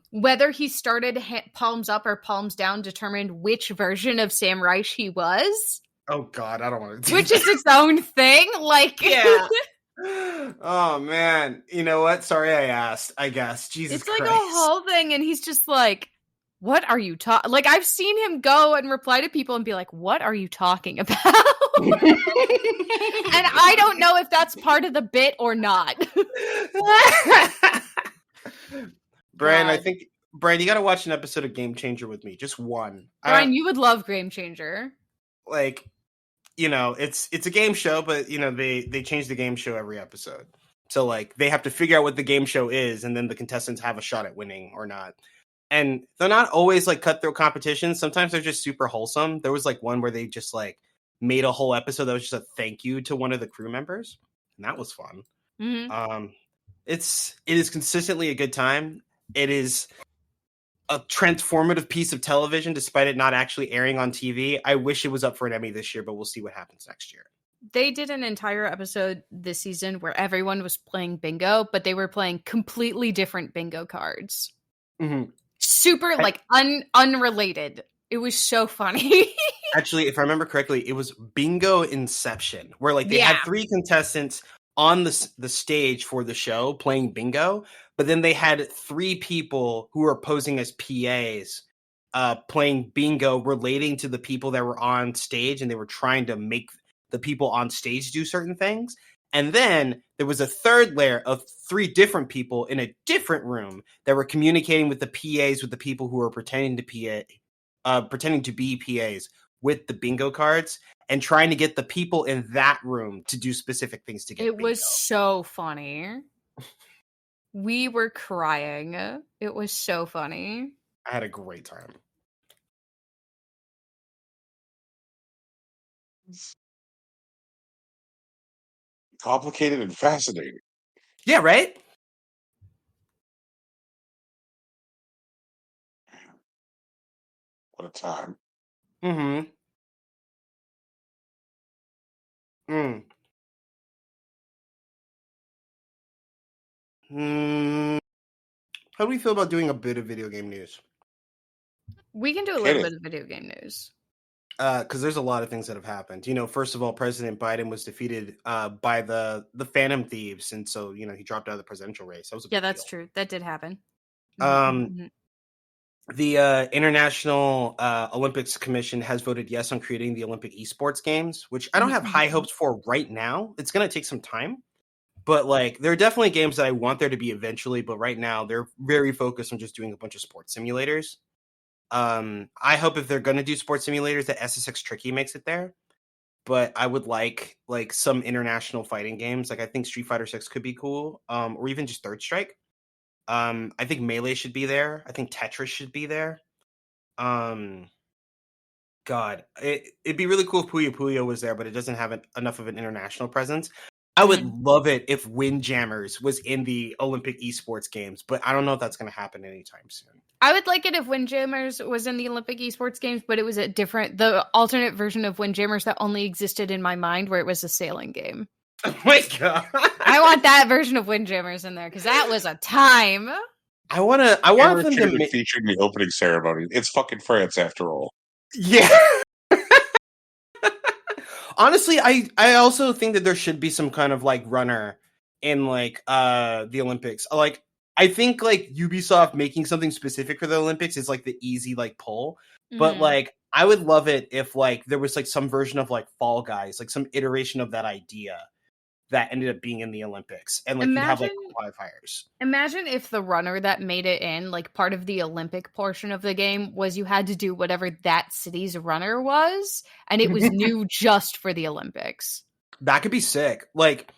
whether he started palms up or palms down determined which version of Sam Reich he was. Oh God, I don't want to do Which that. is its own thing. Like, yeah. Oh man, you know what? Sorry I asked, I guess. Jesus It's like Christ. a whole thing, and he's just like, what are you talking? Like, I've seen him go and reply to people and be like, what are you talking about? And I don't know if that's part of the bit or not. Brian, I think Brian, you got to watch an episode of Game Changer with me. Just one. Brian, you would love Game Changer. Like, you know, it's a game show, but you know they change the game show every episode. So like they have to figure out what the game show is, and then the contestants have a shot at winning or not. And they're not always like cutthroat competitions. Sometimes they're just super wholesome. There was like one where they just like made a whole episode that was just a thank you to one of the crew members, and that was fun. It is consistently a good time. It is a transformative piece of television, despite it not actually airing on TV. I wish it was up for an Emmy this year, but we'll see what happens next year. They did an entire episode this season where everyone was playing bingo, but they were playing completely different bingo cards. Super unrelated. It was so funny. Actually, if I remember correctly, it was Bingo Inception, where like they had 3 contestants on the stage for the show playing bingo, but then they had 3 people who were posing as PAs playing bingo relating to the people that were on stage, and they were trying to make the people on stage do certain things. And then there was a third layer of 3 different people in a different room that were communicating with the PAs, with the people who were pretending to be PAs with the bingo cards, and trying to get the people in that room to do specific things to get It bingo. was so funny. We were crying. It was so funny. I had a great time. Complicated and fascinating. Yeah, right? What a time. Mm-hmm. How do we feel about doing a bit of video game news? We can do a little bit of video game news. Because there's a lot of things that have happened. You know, first of all, President Biden was defeated by the Phantom Thieves, and so you know he dropped out of the presidential race. That was a big that's deal. true. That did happen. The International Olympics Commission has voted yes on creating the Olympic esports games, which I don't have high hopes for right now. It's going to take some time, but like there are definitely games that I want there to be eventually. But right now, they're very focused on just doing a bunch of sports simulators. I hope if they're going to do sports simulators, that SSX Tricky makes it there. But I would like some international fighting games. Like I think Street Fighter 6 could be cool, or even just Third Strike. I think Melee should be there. I think Tetris should be there. God, it'd be really cool if Puyo Puyo was there, but it doesn't have enough of an international presence. I would love it if Windjammers was in the Olympic esports games, but I don't know if that's going to happen anytime soon. I would like it if Windjammers was in the Olympic esports games, but it was the alternate version of Windjammers that only existed in my mind, where it was a sailing game. Oh my God. I want that version of Windjammers in there because that was a time. I want them to feature in the opening ceremony. It's fucking France after all. Yeah. Honestly, I also think that there should be some kind of like runner in like the Olympics. Like I think like Ubisoft making something specific for the Olympics is like the easy like pull. But like I would love it if like there was like some version of like Fall Guys, like some iteration of that idea that ended up being in the Olympics, and like you have like qualifiers. Imagine if the runner that made it in, like part of the Olympic portion of the game, was you had to do whatever that city's runner was, and it was new just for the Olympics. That could be sick. Like,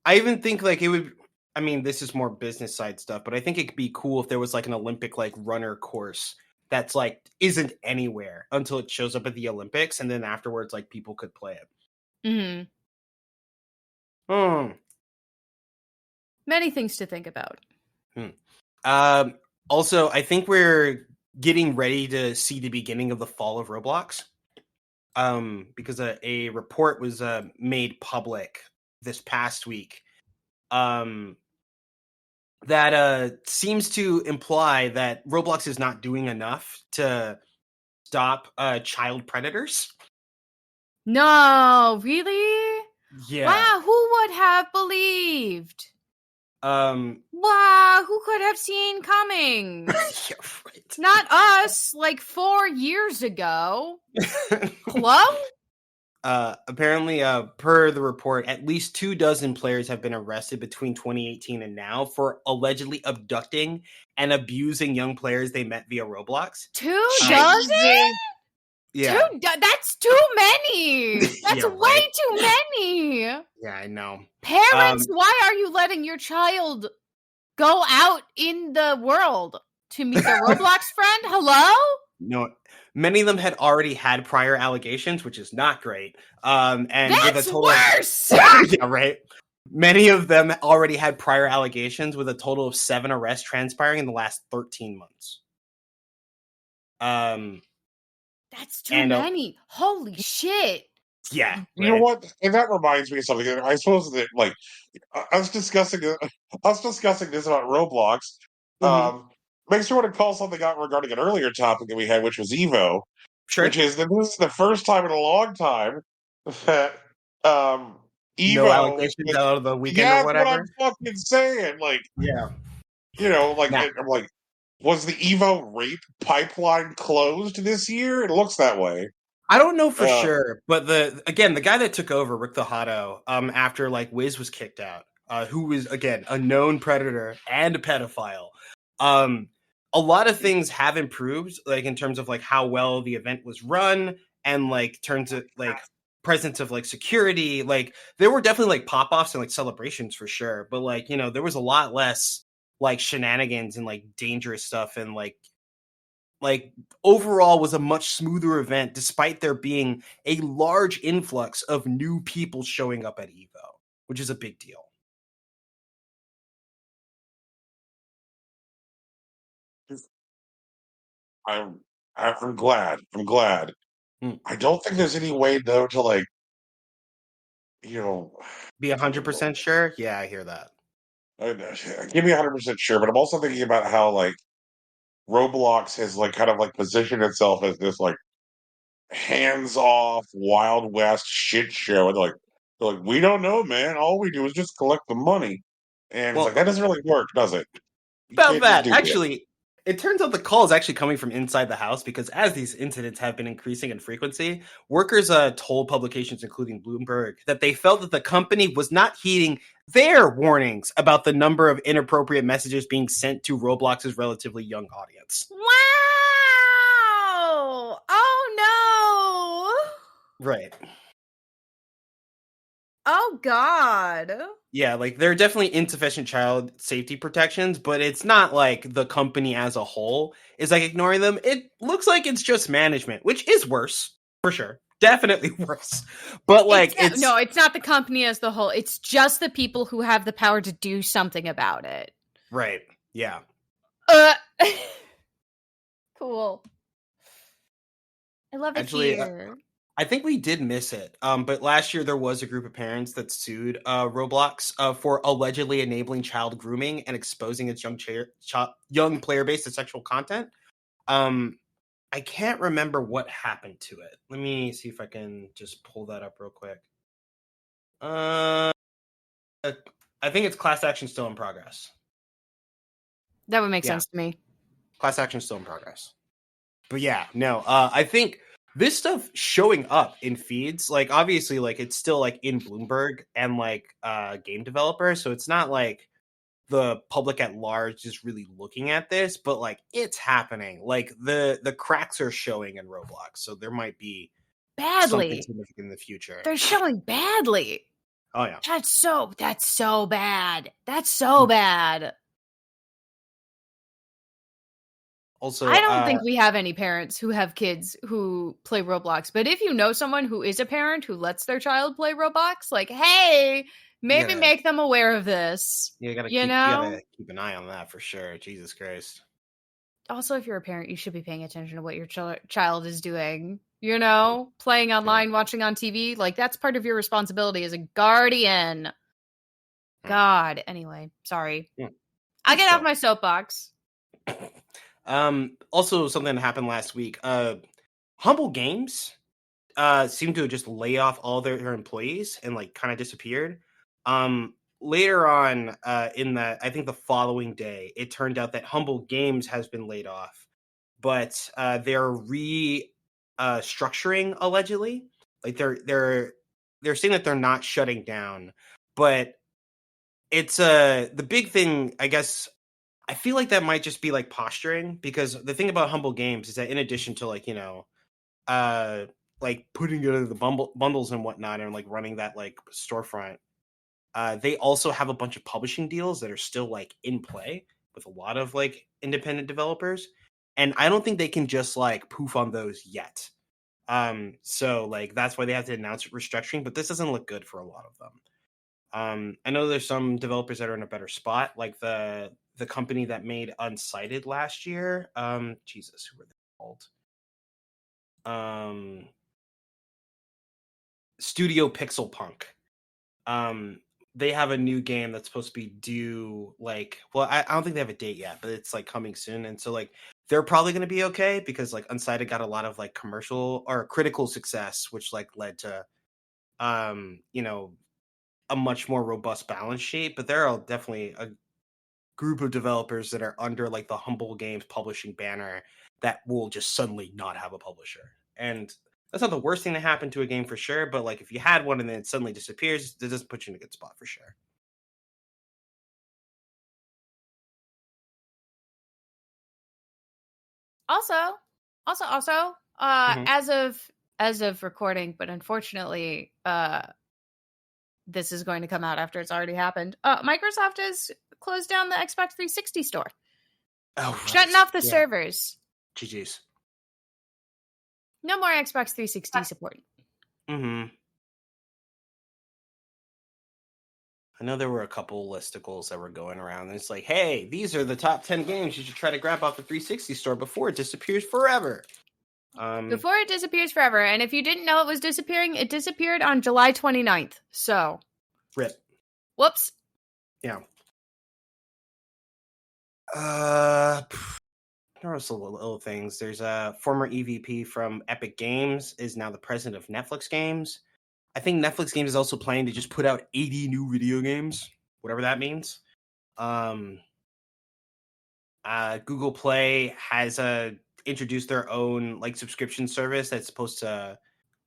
I even think like it would. I mean, this is more business side stuff, but I think it could be cool if there was like an Olympic like runner course that's like isn't anywhere until it shows up at the Olympics, and then afterwards like people could play it. Mm-hmm. Many things to think about. Also, I think we're getting ready to see the beginning of the fall of Roblox. Because a report was made public this past week. That seems to imply that Roblox is not doing enough to stop child predators. No, really? Yeah. Wow, who would have believed? Wow, who could have seen coming? Yeah, right. Not us, like 4 years ago. Hello? Apparently, per the report, at least 24 players have been arrested between 2018 and now for allegedly abducting and abusing young players they met via Roblox. 24? Yeah. That's too many. That's way too many. Yeah, I know. Parents, why are you letting your child go out in the world to meet their Roblox friend? Hello? No, many of them had already had prior allegations, which is not great. And that's with a total worse. Yeah, right. Many of them already had prior allegations, with a total of 7 arrests transpiring in the last 13 months. That's too many. Holy shit. Yeah. You know what? And that reminds me of something. I suppose that, like, I was discussing this about Roblox. Makes me want to call something out regarding an earlier topic that we had, which was Evo. Sure. Which is that this is the first time in a long time that Evo. No allegations out of the weekend or whatever. That's what I'm fucking saying. Like, yeah. You know, like, I'm like, was the Evo rape pipeline closed this year? It looks that way. I don't know for sure, but the guy that took over, Rick the Hotto, after like Wiz was kicked out, who was again a known predator and a pedophile. A lot of things have improved, like in terms of like how well the event was run, and like terms of like presence of like security. Like there were definitely like pop-offs and like celebrations for sure, but like, you know, there was a lot less like shenanigans and like dangerous stuff, and like overall was a much smoother event, despite there being a large influx of new people showing up at Evo, which is a big deal. I'm glad. I don't think there's any way though to like, you know, be 100% sure. Yeah, I hear that. Give me 100% sure, but I'm also thinking about how like Roblox has like kind of like positioned itself as this like hands-off Wild West shit show, and they're like, we don't know, man. All we do is just collect the money, and it's like that doesn't really work, does it? About that, actually, It turns out the call is actually coming from inside the house because as these incidents have been increasing in frequency, workers told publications, including Bloomberg, that they felt that the company was not heeding their warnings about the number of inappropriate messages being sent to Roblox's relatively young audience. Wow! Oh no! Right. Oh god. Yeah, like there are definitely insufficient child safety protections, but it's not like the company as a whole is like ignoring them. It looks like it's just management, which is worse for sure. Definitely worse. But like it's no, it's not the company as the whole. It's just the people who have the power to do something about it. right. Yeah. Cool. I love it Actually, here. I think we did miss it. But last year there was a group of parents that sued Roblox for allegedly enabling child grooming and exposing its young player base to sexual content. I can't remember what happened to it. Let me see if I can just pull that up real quick. I think it's class action still in progress. That would make sense to me. Class action still in progress. But yeah, no. I think this stuff showing up in feeds, like obviously, like it's still like in Bloomberg and like game developers, so it's not like the public at large is really looking at this, but like it's happening. Like the cracks are showing in Roblox, so there might be something significant in the future. They're showing badly. Oh yeah, that's so bad. That's so bad. Also, I don't think we have any parents who have kids who play Roblox, but if you know someone who is a parent who lets their child play Roblox, like, hey, maybe make them aware of this. You gotta keep an eye on that for sure. Jesus Christ. Also, if you're a parent, you should be paying attention to what your child is doing. You know, playing online, watching on TV, like that's part of your responsibility as a guardian. God. Anyway, sorry. I get off my soapbox. Also, something that happened last week. Humble Games seemed to have just lay off all their employees and like kind of disappeared. Later on, I think the following day, it turned out that Humble Games has been laid off, but they're restructuring allegedly. Like they're saying that they're not shutting down, but it's the big thing, I guess. I feel like that might just be like posturing, because the thing about Humble Games is that in addition to like, like putting together the bundles and whatnot and like running that like storefront, they also have a bunch of publishing deals that are still like in play with a lot of like independent developers. And I don't think they can just like poof on those yet. So like that's why they have to announce restructuring, but this doesn't look good for a lot of them. I know there's some developers that are in a better spot, like the company that made Unsighted last year. Jesus, who were they called? Studio Pixel Punk. They have a new game that's supposed to be due, like, well, I don't think they have a date yet, but it's like coming soon. And so like they're probably going to be okay because like Unsighted got a lot of like commercial or critical success, which like led to, a much more robust balance sheet. But there are definitely a group of developers that are under like the Humble Games publishing banner that will just suddenly not have a publisher. And that's not the worst thing to happen to a game for sure, but like if you had one and then it suddenly disappears, it doesn't put you in a good spot for sure. Also, as of recording, but unfortunately, this is going to come out after it's already happened. Microsoft has closed down the Xbox 360 store. Oh, right. Shutting off the servers. GG's. No more Xbox 360 support. Mm-hmm. I know there were a couple listicles that were going around. And it's like, hey, these are the top 10 games you should try to grab off the 360 store before it disappears forever. Before it disappears forever. And if you didn't know it was disappearing, it disappeared on July 29th. So. RIP. Whoops. Yeah. There are some little things. There's a former EVP from Epic Games is now the president of Netflix Games. I think Netflix Games is also planning to just put out 80 new video games, whatever that means. Google Play has introduced their own like subscription service that's supposed to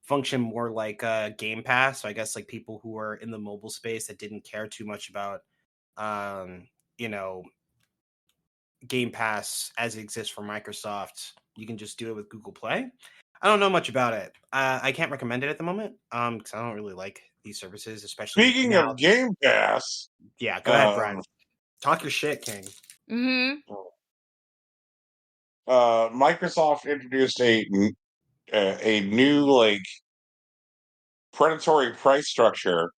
function more like Game Pass. So I guess like people who are in the mobile space that didn't care too much about you know, Game Pass as it exists for Microsoft, you can just do it with Google Play. I don't know much about it. I can't recommend it at the moment because I don't really like these services, especially Speaking now. of Game Pass, Yeah, go ahead, Brian. Talk your shit, King. Mm-hmm. Microsoft introduced a new like predatory price structure,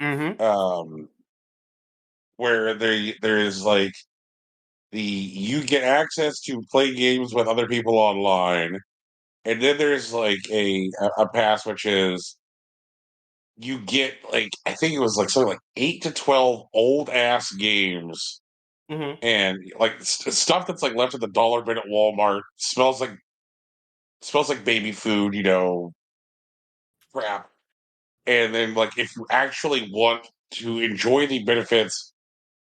Mm-hmm. where there is like you get access to play games with other people online, and then there's like a pass which is you get like I think it was like something like 8 to 12 old ass games Mm-hmm. and like stuff that's like left at the dollar bin at Walmart smells like baby food, crap. And then like if you actually want to enjoy the benefits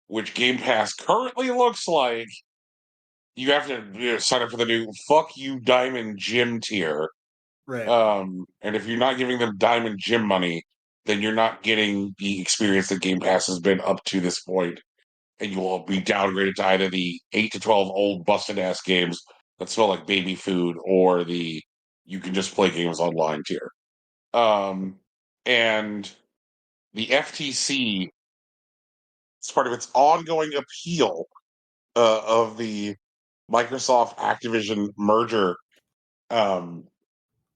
which Game Pass currently looks like, you have to sign up for the new fuck you Diamond Gym tier. Right. And if you're not giving them Diamond Gym money, then you're not getting the experience that Game Pass has been up to this point, and you will be downgraded to either the 8 to 12 old busted ass games that smell like baby food, or the you can just play games online tier. And the FTC, as part of its ongoing appeal of the Microsoft Activision merger, um,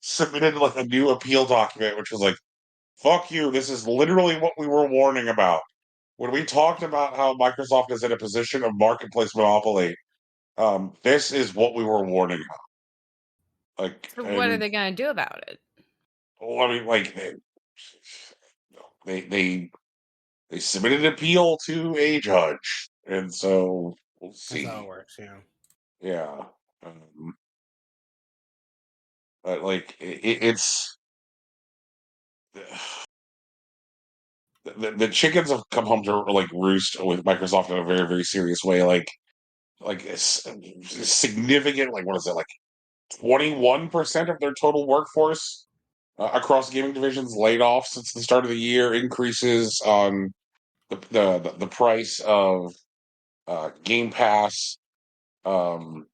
submitted like a new appeal document, which was like, fuck you, this is literally what we were warning about. When we talked about how Microsoft is in a position of marketplace monopoly, this is what we were warning about. Like, So what are and they going to do about it? well, I mean, like they submitted an appeal to a judge, and so we'll That's how it see. works. Yeah. Yeah, but like it's the chickens have come home to like roost with Microsoft in a very very serious way. Like it's significant. Like what is it? Like 21% of their total workforce across gaming divisions laid off since the start of the year. Increases on the price of Game Pass, um,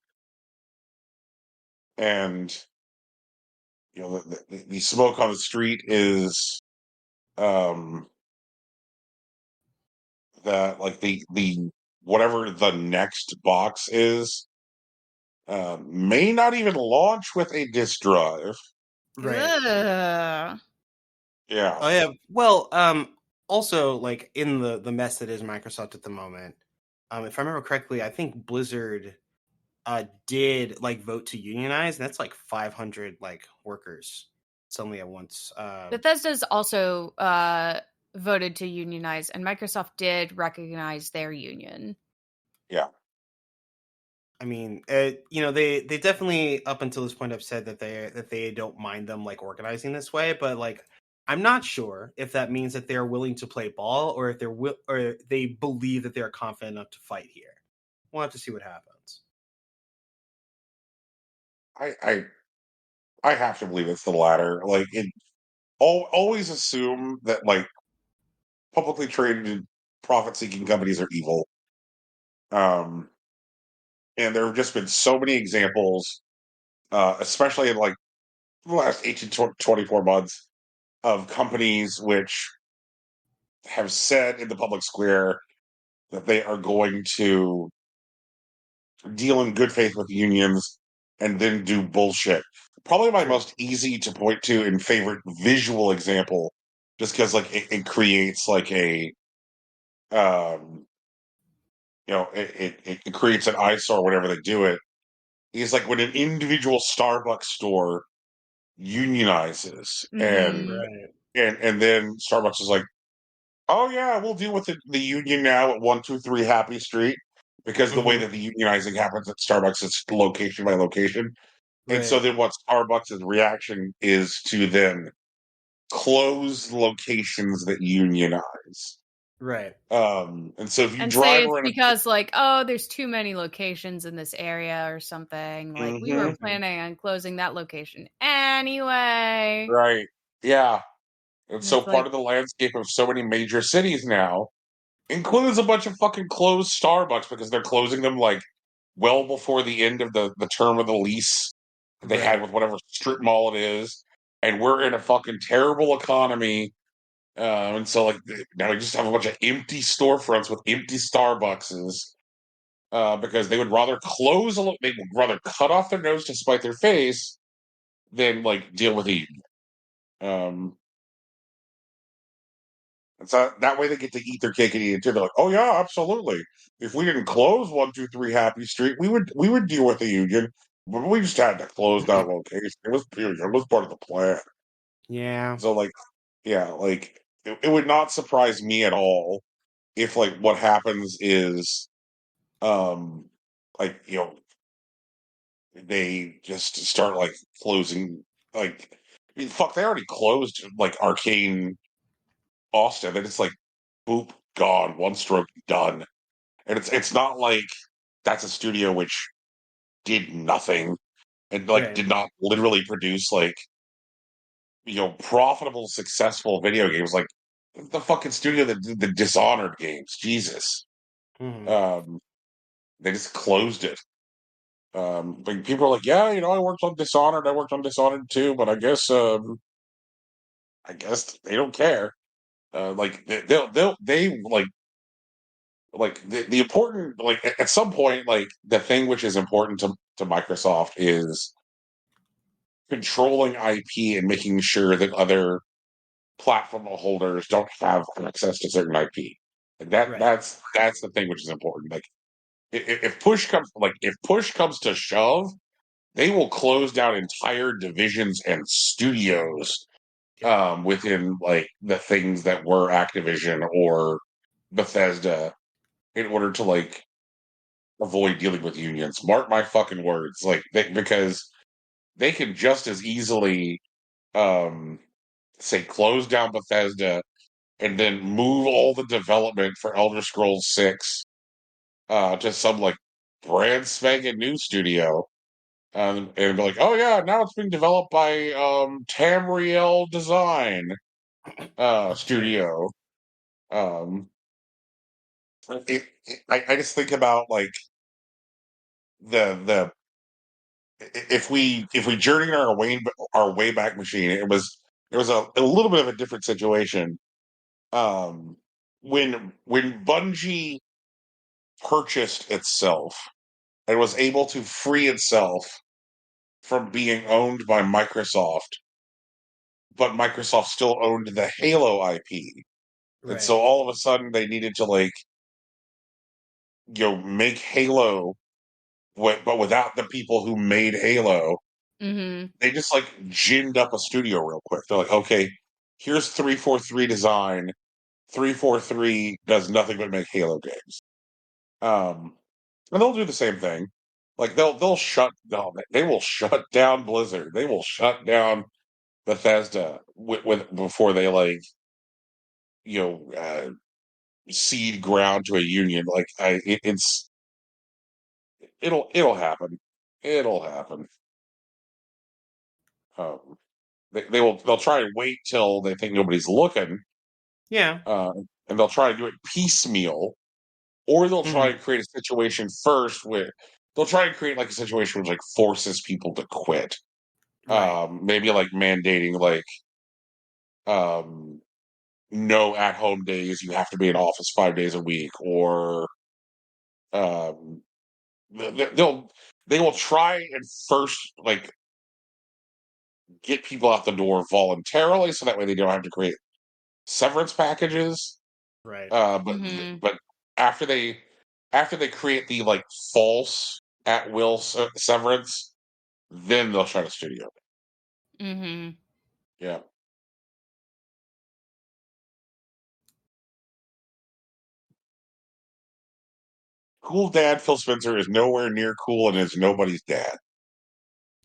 and the smoke on the street is um, that like the whatever the next box is may not even launch with a disk drive. Right. Ugh. Yeah. Oh yeah. Well, also like in the mess that is Microsoft at the moment, if I remember correctly, I think Blizzard did like vote to unionize, and that's like 500 like workers suddenly at once. Bethesda's also voted to unionize, and Microsoft did recognize their union. Yeah. I mean, they definitely up until this point have said that they don't mind them like organizing this way, but like I'm not sure if that means that they're willing to play ball, or if or they believe that they're confident enough to fight here. We'll have to see what happens. I I have to believe it's the latter. Like it always assume that like publicly traded profit seeking companies are evil. Um and there have just been so many examples, especially in like the last 18 to 24 months, of companies which have said in the public square that they are going to deal in good faith with unions and then do bullshit. Probably my Sure. most easy to point to and favorite visual example, just because like it creates like um it creates an eyesore whenever they do it. Is like when an individual Starbucks store unionizes, Mm-hmm. Right. and then Starbucks is like, oh yeah, we'll deal with the union now at 123 Happy Street, because the way Mm-hmm. that the unionizing happens at Starbucks is location by location. And so Right. then what Starbucks' reaction is to then close locations that unionize. Right. And so if you And say drive it's around, because like, oh, there's too many locations in this area or something. Like we were Mhm. planning on closing that location anyway. Right, yeah, and And so it's part like, of the landscape of so many major cities now includes a bunch of fucking closed Starbucks because they're closing them like well before the end of the term of the lease that they had Right. with whatever strip mall it is, and we're in a fucking terrible economy. And so like now we just have a bunch of empty storefronts with empty Starbuckses because they would rather they would rather cut off their nose to spite their face than like deal with the um. And so that way they get to eat their cake and eat it too. They're like, oh yeah, absolutely. If we didn't close 123 Happy Street, we would deal with the union, but we just had to close that location. It was part of the plan. Yeah. So like, yeah, like it would not surprise me at all if like what happens is, um, like they just start like closing like. I mean, fuck, they already closed like Arcane Austin, and it's like boop, gone, one stroke, done. And it's not like that's a studio which did nothing and like Right. did not literally produce like profitable, successful video games like the fucking studio that did the Dishonored games. Jesus, Mhm. um, they just closed it. But people are like, yeah, I worked on Dishonored. I worked on Dishonored too, but I guess they don't care. Like they like the important like at some point like the thing which is important to Microsoft is controlling IP and making sure that other platform holders don't have access to certain IP. Like that Right. that's the thing which is important. Like if push comes to shove, they will close down entire divisions and studios Yep. within like the things that were Activision or Bethesda in order to like avoid dealing with unions. Mark my fucking words. Like because they can just as easily um say close down Bethesda and then move all the development for Elder Scrolls 6 to some like brand spanking new studio. And be like, oh yeah, now it's being developed by Tamriel Design Right. Studio. Um, I just think about like the if we journeyed our way back machine, it was a little bit of a different situation. Um, when Bungie purchased itself and was able to free itself from being owned by Microsoft, but Microsoft still owned the Halo IP, and Right. so all of a sudden they needed to like make Halo, but without the people who made Halo. mm-hmm. They just like ginned up a studio real quick. They're like, okay, here's 343 design. 343 does nothing but make Halo games. Um, and they'll do the same thing. Like they'll shut no, they will shut down Blizzard. They will shut down Bethesda with before they like you know uh, cede ground to a union. Like it'll happen. It'll happen. Um, they'll try and wait till they think nobody's looking, Yeah. uh, and they'll try to do it piecemeal, or they'll try Mhm. and create a situation first where they'll try and create like a situation which like forces people to quit. Right. Maybe like mandating like um, no at home days. You have to be in office 5 days a week, or um, they'll they will try and first like get people out the door voluntarily, so that way they don't have to create severance packages. Right. Mm-hmm. But after they after they create the like false at will severance, then they'll try to studio. Mm-hmm. Yeah. Cool dad Phil Spencer is nowhere near cool and is nobody's dad.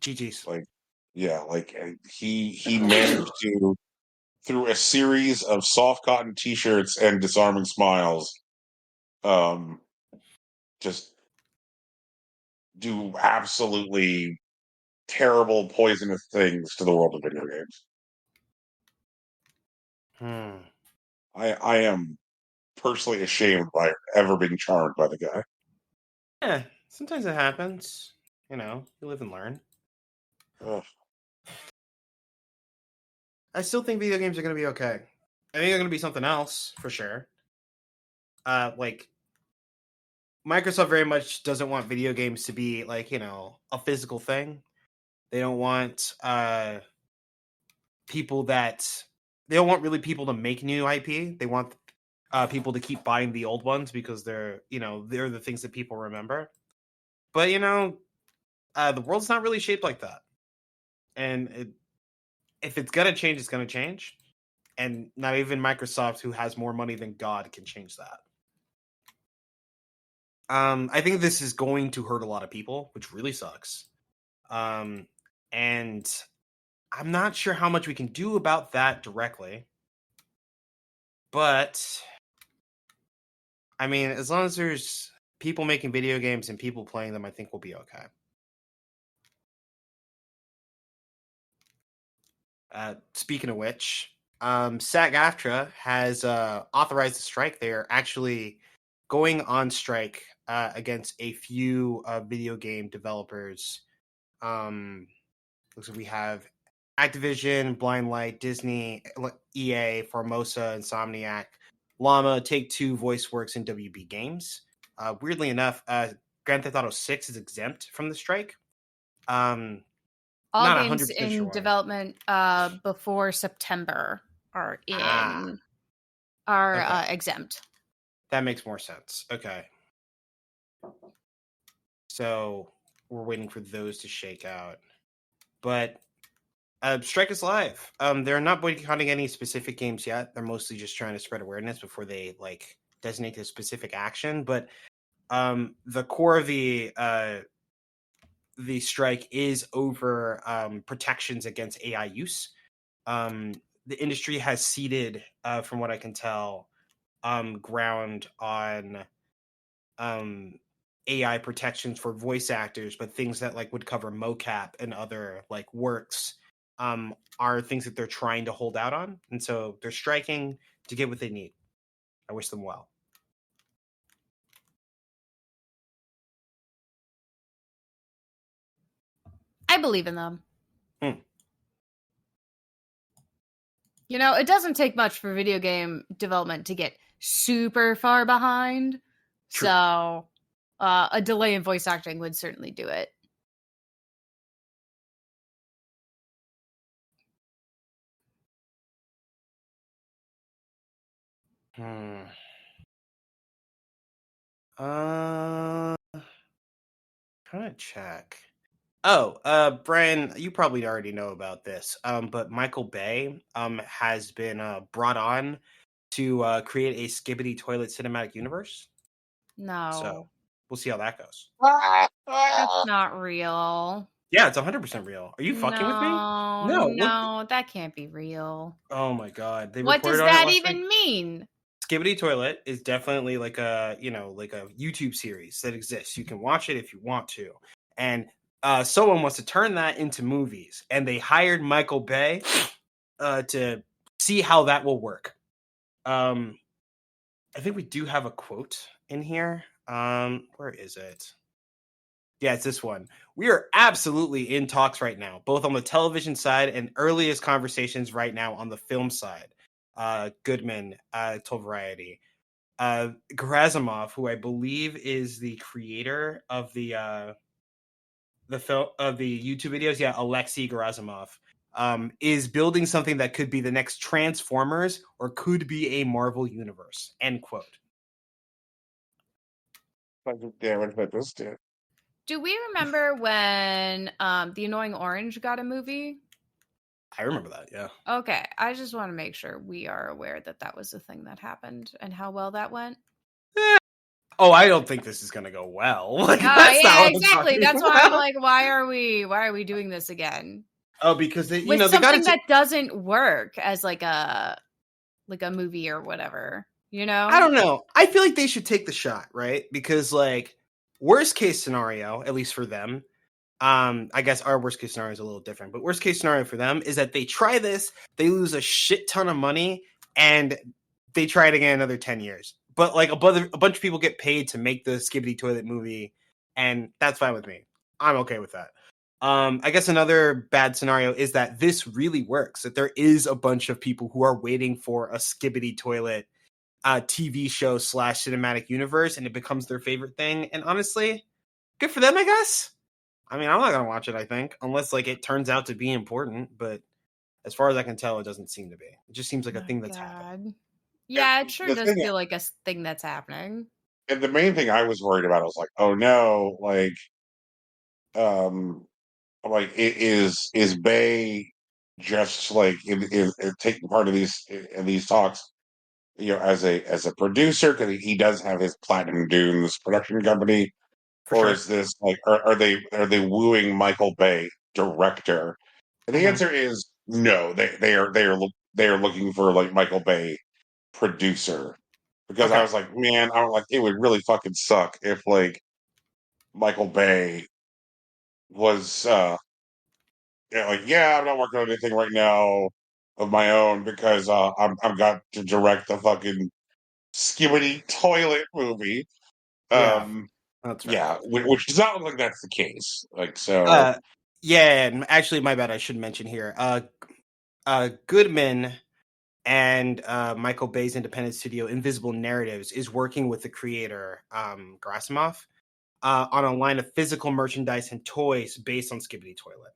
GG's. Like, yeah, like he managed to through a series of soft cotton T-shirts and disarming smiles, just do absolutely terrible, poisonous things to the world of video games. I am personally ashamed by ever being charmed by the guy. Yeah, sometimes it happens. You live and learn. Ugh. I still think video games are going to be okay. I think they're going to be something else for sure. Like Microsoft very much doesn't want video games to be like a physical thing. They don't want people that they don't want really people to make new IP. They want people to keep buying the old ones because they're the things that people remember. But the world's not really shaped like that, and if it's gonna change, it's gonna change, and not even Microsoft, who has more money than God, can change that. I think this is going to hurt a lot of people, which really sucks. And I'm not sure how much we can do about that directly. But I mean, as long as there's people making video games and people playing them, I think we'll be okay. Speaking of which, SAG-AFTRA has authorized a strike. They're actually going on strike against a few video game developers. Looks like we have Activision, Blindlight, Disney, EA, Formosa, Insomniac, Llama, Take-Two, VoiceWorks, and WB Games. Weirdly enough, Grand Theft Auto 6 is exempt from the strike. All not games 100% in sure why. development before September are exempt. That makes more sense. Okay. So we're waiting for those to shake out. But strike is live. They're not boycotting any specific games yet. They're mostly just trying to spread awareness before they designate a specific action. But the core of the strike is over protections against AI use. The industry has ceded, from what I can tell, ground on AI protections for voice actors, but things that would cover mocap and other works are things that they're trying to hold out on, and so they're striking to get what they need. I wish them well. I believe in them. It doesn't take much for video game development to get super far behind. True. So a delay in voice acting would certainly do it. Trying to check. Oh, Brian, you probably already know about this. But Michael Bay has been brought on to create a Skibbity Toilet cinematic universe. No. So we'll see how that goes. That's not real. Yeah, it's 100% real. Are you fucking with me? No, that can't be real. Oh my god. What does that even mean? Skibbity Toilet is definitely like a YouTube series that exists. You can watch it if you want to. And someone wants to turn that into movies, and they hired Michael Bay to see how that will work. I think we do have a quote in here. Where is it? Yeah, it's this one. We are absolutely in talks right now, both on the television side and earliest conversations right now on the film side. Goodman told Variety. Gerasimov, who I believe is the creator of the film of the YouTube videos, Alexei Gerasimov, is building something that could be the next Transformers or could be a Marvel universe. End quote. Do we remember when The Annoying Orange got a movie? I remember that, yeah. Okay, I just want to make sure we are aware that that was a thing that happened and how well that went. Oh, I don't think this is going to go well. Exactly. That's why I'm like, why are we doing this again? Oh, because they, with they got something to that doesn't work as like a movie or whatever, I don't know. I feel like they should take the shot, right? Because like worst case scenario, at least for them, I guess our worst case scenario is a little different, but worst case scenario for them is that they try this, they lose a shit ton of money, and they try it again another 10 years. But like a bunch of people get paid to make the Skibbity Toilet movie, and that's fine with me. I'm okay with that. I guess another bad scenario is that this really works, that there is a bunch of people who are waiting for a Skibbity Toilet TV show / cinematic universe, and it becomes their favorite thing. And honestly, good for them, I guess. I mean, I'm not gonna watch it. I think unless like it turns out to be important, but as far as I can tell, it doesn't seem to be. It just seems like a thing that's happening. Yeah, it sure The does thing, feel like a thing that's happening. and the main thing I was worried about was like, oh no, um, is Bay just like in taking part of these talks, as a producer because he does have his Platinum Dunes production company, For or sure. is this like are they wooing Michael Bay director? And the Mhm. answer is no. They are looking for like Michael Bay producer because I Okay. was like, man, I don't like it would really fucking suck if like Michael Bay was I'm not working on anything right now of my own because I've got to direct the fucking Skibbity Toilet movie. Yeah, Um, that's fair. yeah, which does not look like that's the case. Like so, Uh, yeah, and actually, my bad. I should mention here. Goodman and Michael Bay's independent studio Invisible Narratives is working with the creator Gerasimov on a line of physical merchandise and toys based on Skibbity Toilet.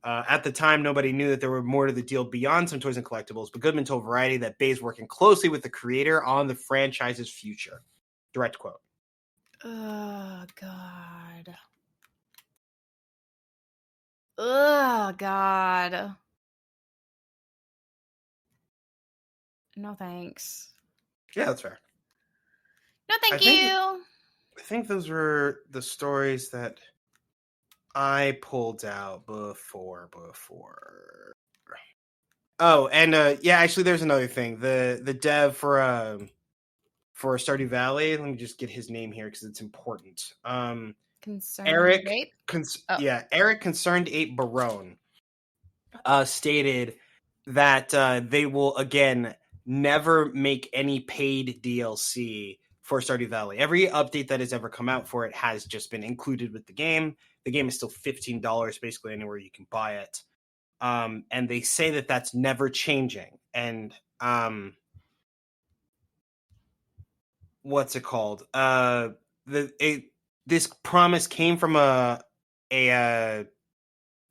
At the time, nobody knew that there were more to the deal beyond some toys and collectibles, but Goodman told Variety that Bay is working closely with the creator on the franchise's future. Direct quote. Oh, God. Oh, God. No, thanks. Yeah, that's fair. No, thank think- you. I think those were the stories that I pulled out before. Oh, and actually, there's another thing. The dev for Stardew Valley. Let me just get his name here because it's important. Concerned Eric, ape? Eric Concerned Ape Barone stated that they will again never make any paid DLC for Stardew Valley. Every update that has ever come out for it has just been included with the game. The game is still $15 basically anywhere you can buy it. And they say that that's never changing. And what's it called? This promise came from a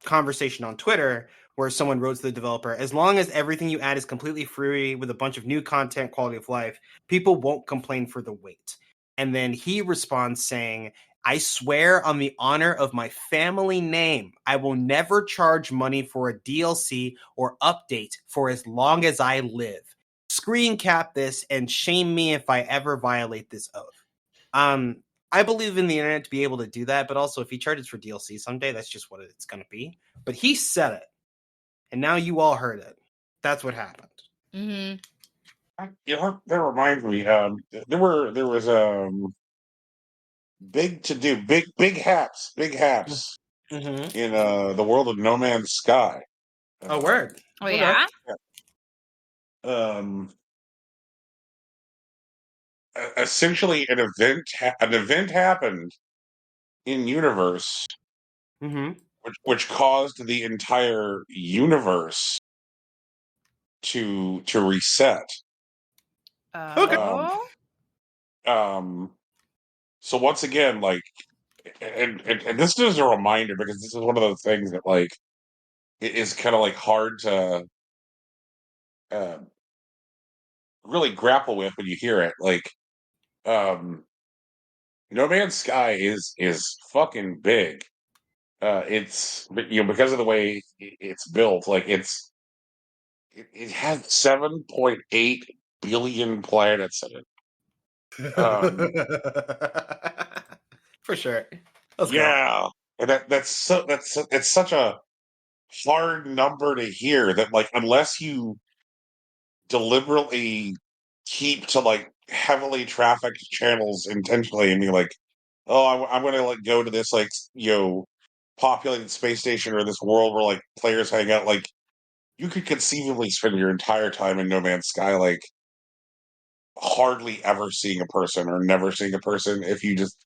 conversation on Twitter where someone wrote to the developer, as long as everything you add is completely free with a bunch of new content, quality of life, people won't complain for the wait. And then he responds saying, I swear on the honor of my family name, I will never charge money for a DLC or update for as long as I live. Screen cap this and shame me if I ever violate this oath. I believe in the internet to be able to do that, but also if he charges for DLC someday, that's just what it's going to be. But he said it, and now you all heard it. That's what happened. Mm-hmm. that reminds me. There was big haps Mm-hmm. in the world of No Man's Sky. Oh, word. Oh, Okay. yeah? Um, Essentially, an event happened in universe, Mm-hmm. which caused the entire universe to reset. Okay. Um, Oh? um, so once again, like, and this is a reminder because this is one of those things that like it is kind of like hard to uh, really grapple with when you hear it. Like, um, No Man's Sky is fucking big. It's because of the way it's built. Like it has 7.8 billion planets in it. For sure. Let's go. Yeah, and it's such a hard number to hear that, like, unless you deliberately keep to like heavily trafficked channels intentionally and be like, oh, I'm going to like go to this like populated space station or this world where like players hang out. Like you could conceivably spend your entire time in No Man's Sky like hardly ever seeing a person or never seeing a person if you just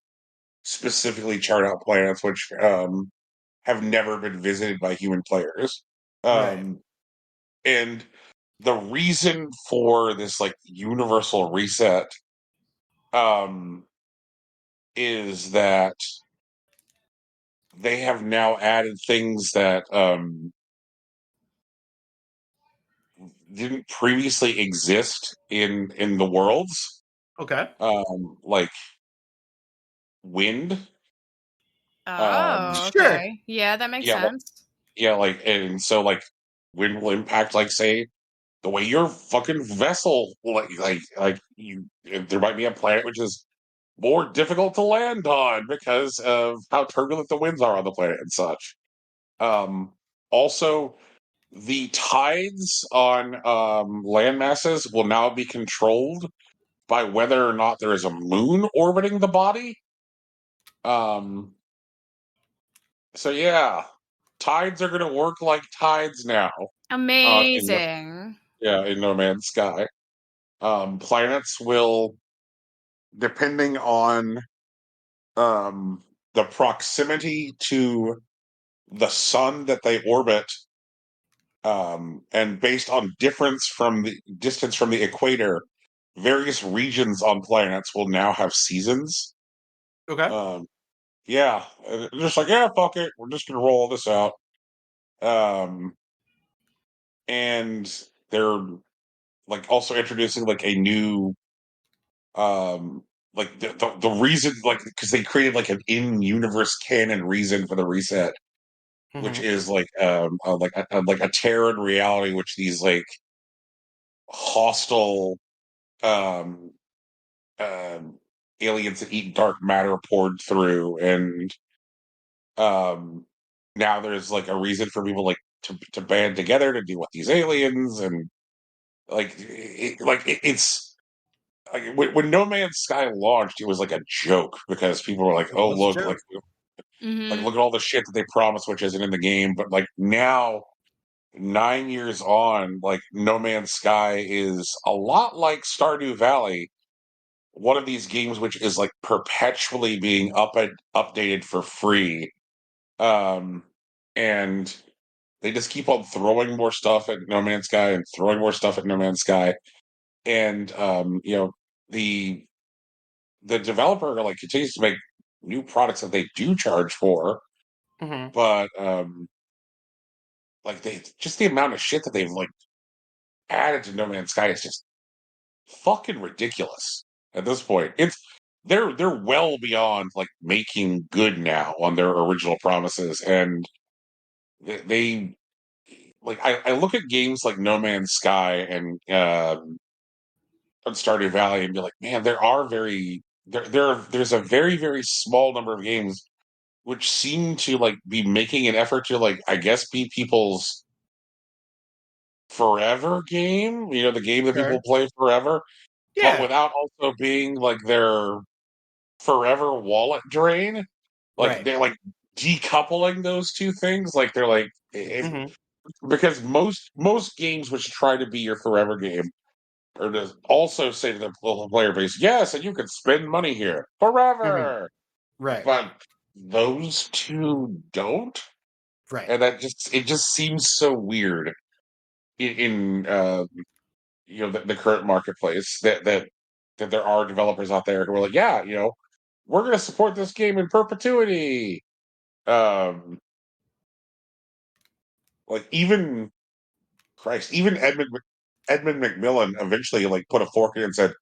specifically chart out planets which have never been visited by human players. Right. And the reason for this like universal reset um, is that they have now added things that didn't previously exist in the worlds, Okay. like wind. Oh, Sure. okay. Yeah, that makes Yeah, sense. yeah, like and so like wind will impact like say the way your fucking vessel like you there might be a planet which is more difficult to land on because of how turbulent the winds are on the planet and such. Um, Also, the tides on land masses will now be controlled by whether or not there is a moon orbiting the body. Um, so yeah, tides are going to work like tides now. In Amazing. in No Man's Sky, planets will, depending on the proximity to the sun that they orbit, and based on difference from the distance from the equator, various regions on planets will now have seasons. Okay. Um, yeah, just like yeah, fuck it, we're just gonna roll this out. Um, and they're like also introducing like a new like the reason like because they created like an in-universe canon reason for the reset, which Mm-hmm. is like like a Terran reality, which these like hostile um, um, aliens that eat dark matter poured through, and um, now there's like a reason for people like to band together to deal with these aliens, and it's like when No Man's Sky launched, it was like a joke because people were like, It "Oh, was a look, joke. like Mm-hmm. look at all the shit that they promised, which isn't in the game." But like now, 9 years on, like No Man's Sky is a lot like Stardew Valley, one of these games which is like perpetually being updated for free, um and they just keep on throwing more stuff at No Man's Sky and throwing more stuff at No Man's Sky, and the the developer like continues to make new products that they do charge for, Mm-hmm. but like they just the amount of shit that they've like added to No Man's Sky is just fucking ridiculous at this point. They're well beyond like making good now on their original promises, and they like I look at games like No Man's Sky and Stardew Valley and be like, man, there's a very very small number of games which seem to like be making an effort to like I guess be people's forever game, the game that people Sure. play forever, but Yeah. without also being like their forever wallet drain. Like Right. they're like decoupling those two things. Like they're like Mm-hmm. because most games which try to be your forever game or to also say to the player base, yes, and you can spend money here Mm-hmm. forever. Right. But those two don't, Right. and it just seems so weird in the current marketplace that there are developers out there who are like, yeah, we're going to support this game in perpetuity. Um, like even Christ, even Edmund McMillan eventually like put a fork in and said,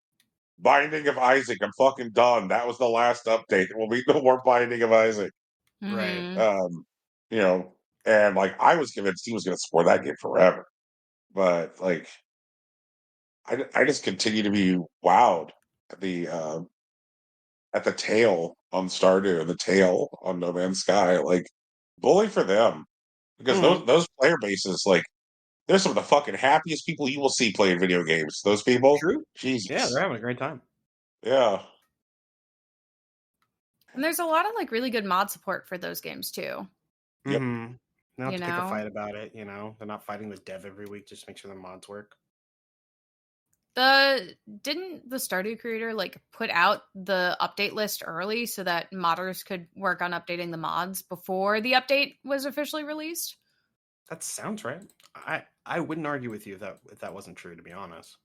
"Binding of Isaac, I'm fucking done. That was the last update. There will be no more Binding of Isaac." Right. Mm-hmm. Um, you know, and like I was convinced he was going to support that game forever, but like I just continue to be wowed at the tail on Stardew and the tail on No Man's Sky. Like, bully for them. because those player bases, like, they're some of the fucking happiest people you will see playing video games. Those people, True. Yeah, Jesus, they're having a great time. yeah. And there's a lot of like really good mod support for those games too. Yep. Mm-hmm. They don't have You to pick a know? fight about it, you know? They're not fighting the dev every week just to make sure the mods work. Didn't the Stardew creator like put out the update list early so that modders could work on updating the mods before the update was officially released? That sounds right. I wouldn't argue with you if that wasn't true, to be honest.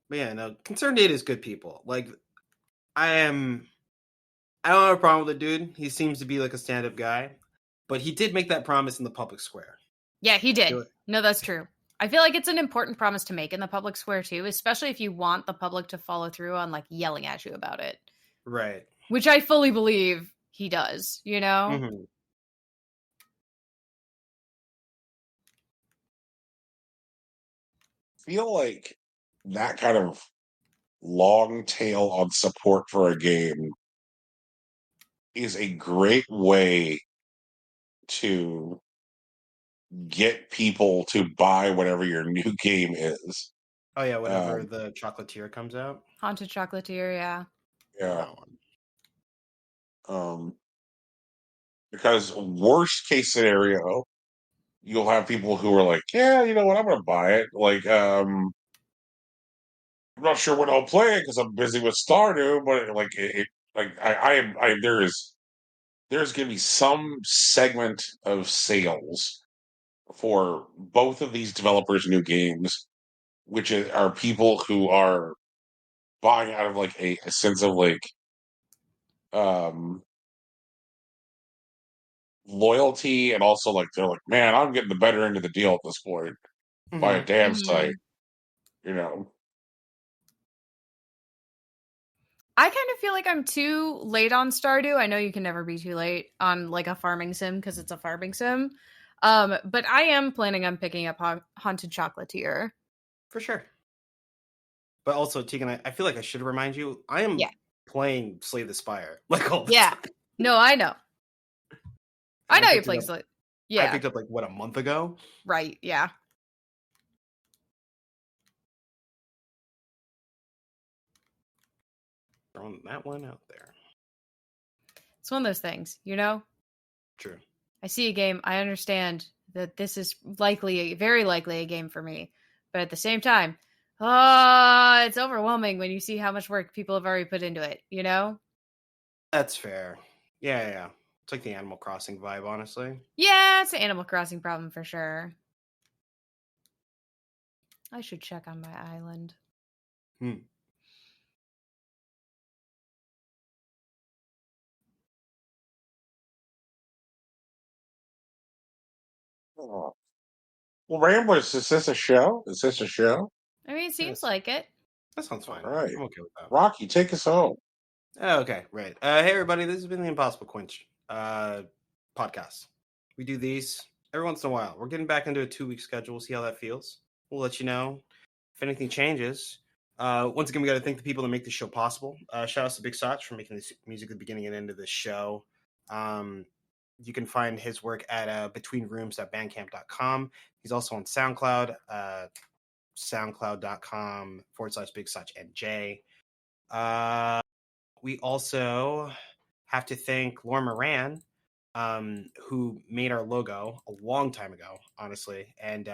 But yeah, no, Concerned Data is good people. Like, I don't have a problem with the dude. He seems to be like a stand-up guy. But he did make that promise in the public square. Yeah, he did. Do it. No, that's true. I feel like it's an important promise to make in the public square too, especially if you want the public to follow through on like yelling at you about it. Right. Which I fully believe he does, you know? Mm-hmm. Feel like that kind of long tail on support for a game is a great way to get people to buy whatever your new game is. Oh yeah, whenever the Chocolatier comes out. Haunted Chocolatier, yeah. Yeah. That one. Because worst case scenario, you'll have people who are like, yeah, you know what, I'm gonna buy it. Like, I'm not sure when I'll play it because I'm busy with Stardew, but like like there's gonna be some segment of sales for both of these developers' new games, which are people who are buying out of like a sense of like um loyalty, and also like they're like, man, I'm getting the better end of the deal at this point by a Mm-hmm. damn Mm-hmm. sight, you know. I kind of feel like I'm too late on Stardew. I know you can never be too late on like a farming sim because it's a farming sim. But I am planning on picking up Haunted Chocolatier. For sure. But also, Tegan, I feel like I should remind you, I am playing Slay the Spire like all the time. No, I know. I know you're playing Slay. Yeah. I picked up like what, a month ago? Right, yeah. Throwing that one out there. It's one of those things, you know? True. I see a game, I understand that this is very likely a game for me. But at the same time, it's overwhelming when you see how much work people have already put into it, you know? That's fair. Yeah. It's like the Animal Crossing vibe, honestly. Yeah, it's an Animal Crossing problem for sure. I should check on my island. Oh. Well, Ramblers, is this a show? Is this a show? I mean, it seems like it. That sounds fine. All right. I'm okay with that. Rocky, take us home. Okay, right. Hey, everybody. This has been the Impossible Quench podcast. We do these every once in a while. We're getting back into a 2-week schedule. We'll see how that feels. We'll let you know if anything changes. Once again, we got to thank the people that make this show possible. Shout out to Big Sach for making this music at the beginning and end of the show. You can find his work at betweenrooms.bandcamp.com. He's also on SoundCloud, soundcloud.com/Big Sach NJ. We also have to thank Laura Moran, who made our logo a long time ago, honestly, and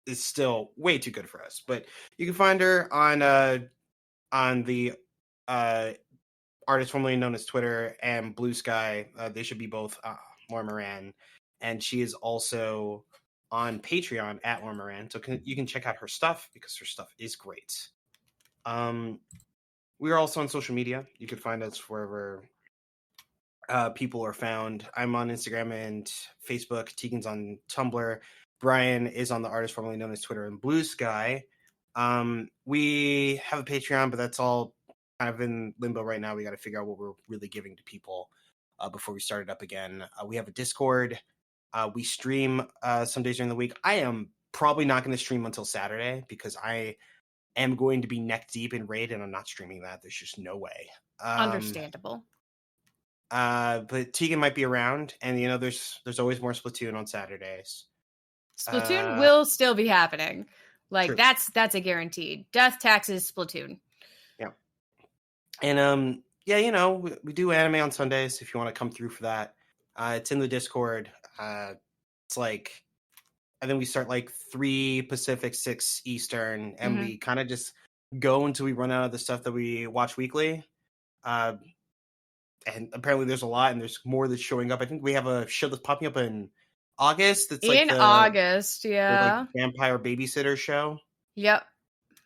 is still way too good for us. But you can find her on the artist formerly known as Twitter and Blue Sky. They should be both Laura Moran, and she is also on Patreon at Laura Moran, so you can check out her stuff because her stuff is great. We are also on social media. You can find us wherever people are found. I'm on Instagram and Facebook. Tegan's on Tumblr. Brian is on the artist formerly known as Twitter and Blue Sky. We have a Patreon, but that's all kind of in limbo right now. We got to figure out what we're really giving to people before we start it up again. We have a Discord. We stream some days during the week. I am probably not going to stream until Saturday because I am going to be neck deep in Raid, and I'm not streaming that. There's just no way. Understandable. But Tegan might be around, and there's always more Splatoon on Saturdays. Splatoon will still be happening. Like True. that's a guaranteed. Death Taxes Splatoon. Yeah. And we do anime on Sundays if you want to come through for that. It's in the Discord. It's like, I think we start like 3 Pacific, 6 Eastern, and we kind of just go until we run out of the stuff that we watch weekly. And apparently there's a lot, and there's more that's showing up. I think we have a show that's popping up in August. It's like August, yeah. The vampire babysitter show. Yep.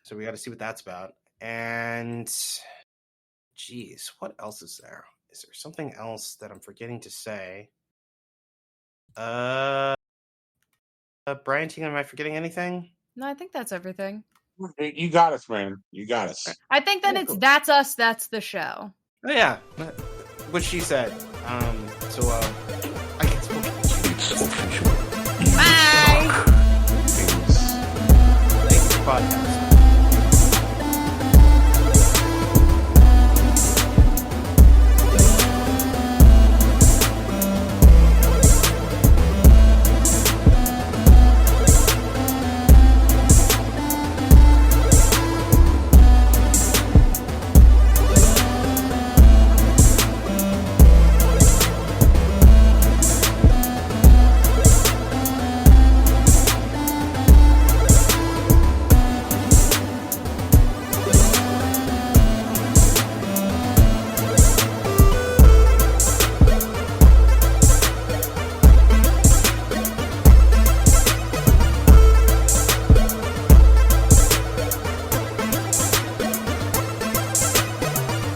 So we got to see what that's about. And geez, what else is there? Is there something else that I'm forgetting to say? Brian, Tegan, am I forgetting anything? No, I think that's everything. You got us, man. You got us. I think then it's That's Us, That's the Show. Oh, yeah. What she said. I guess we'll... Bye!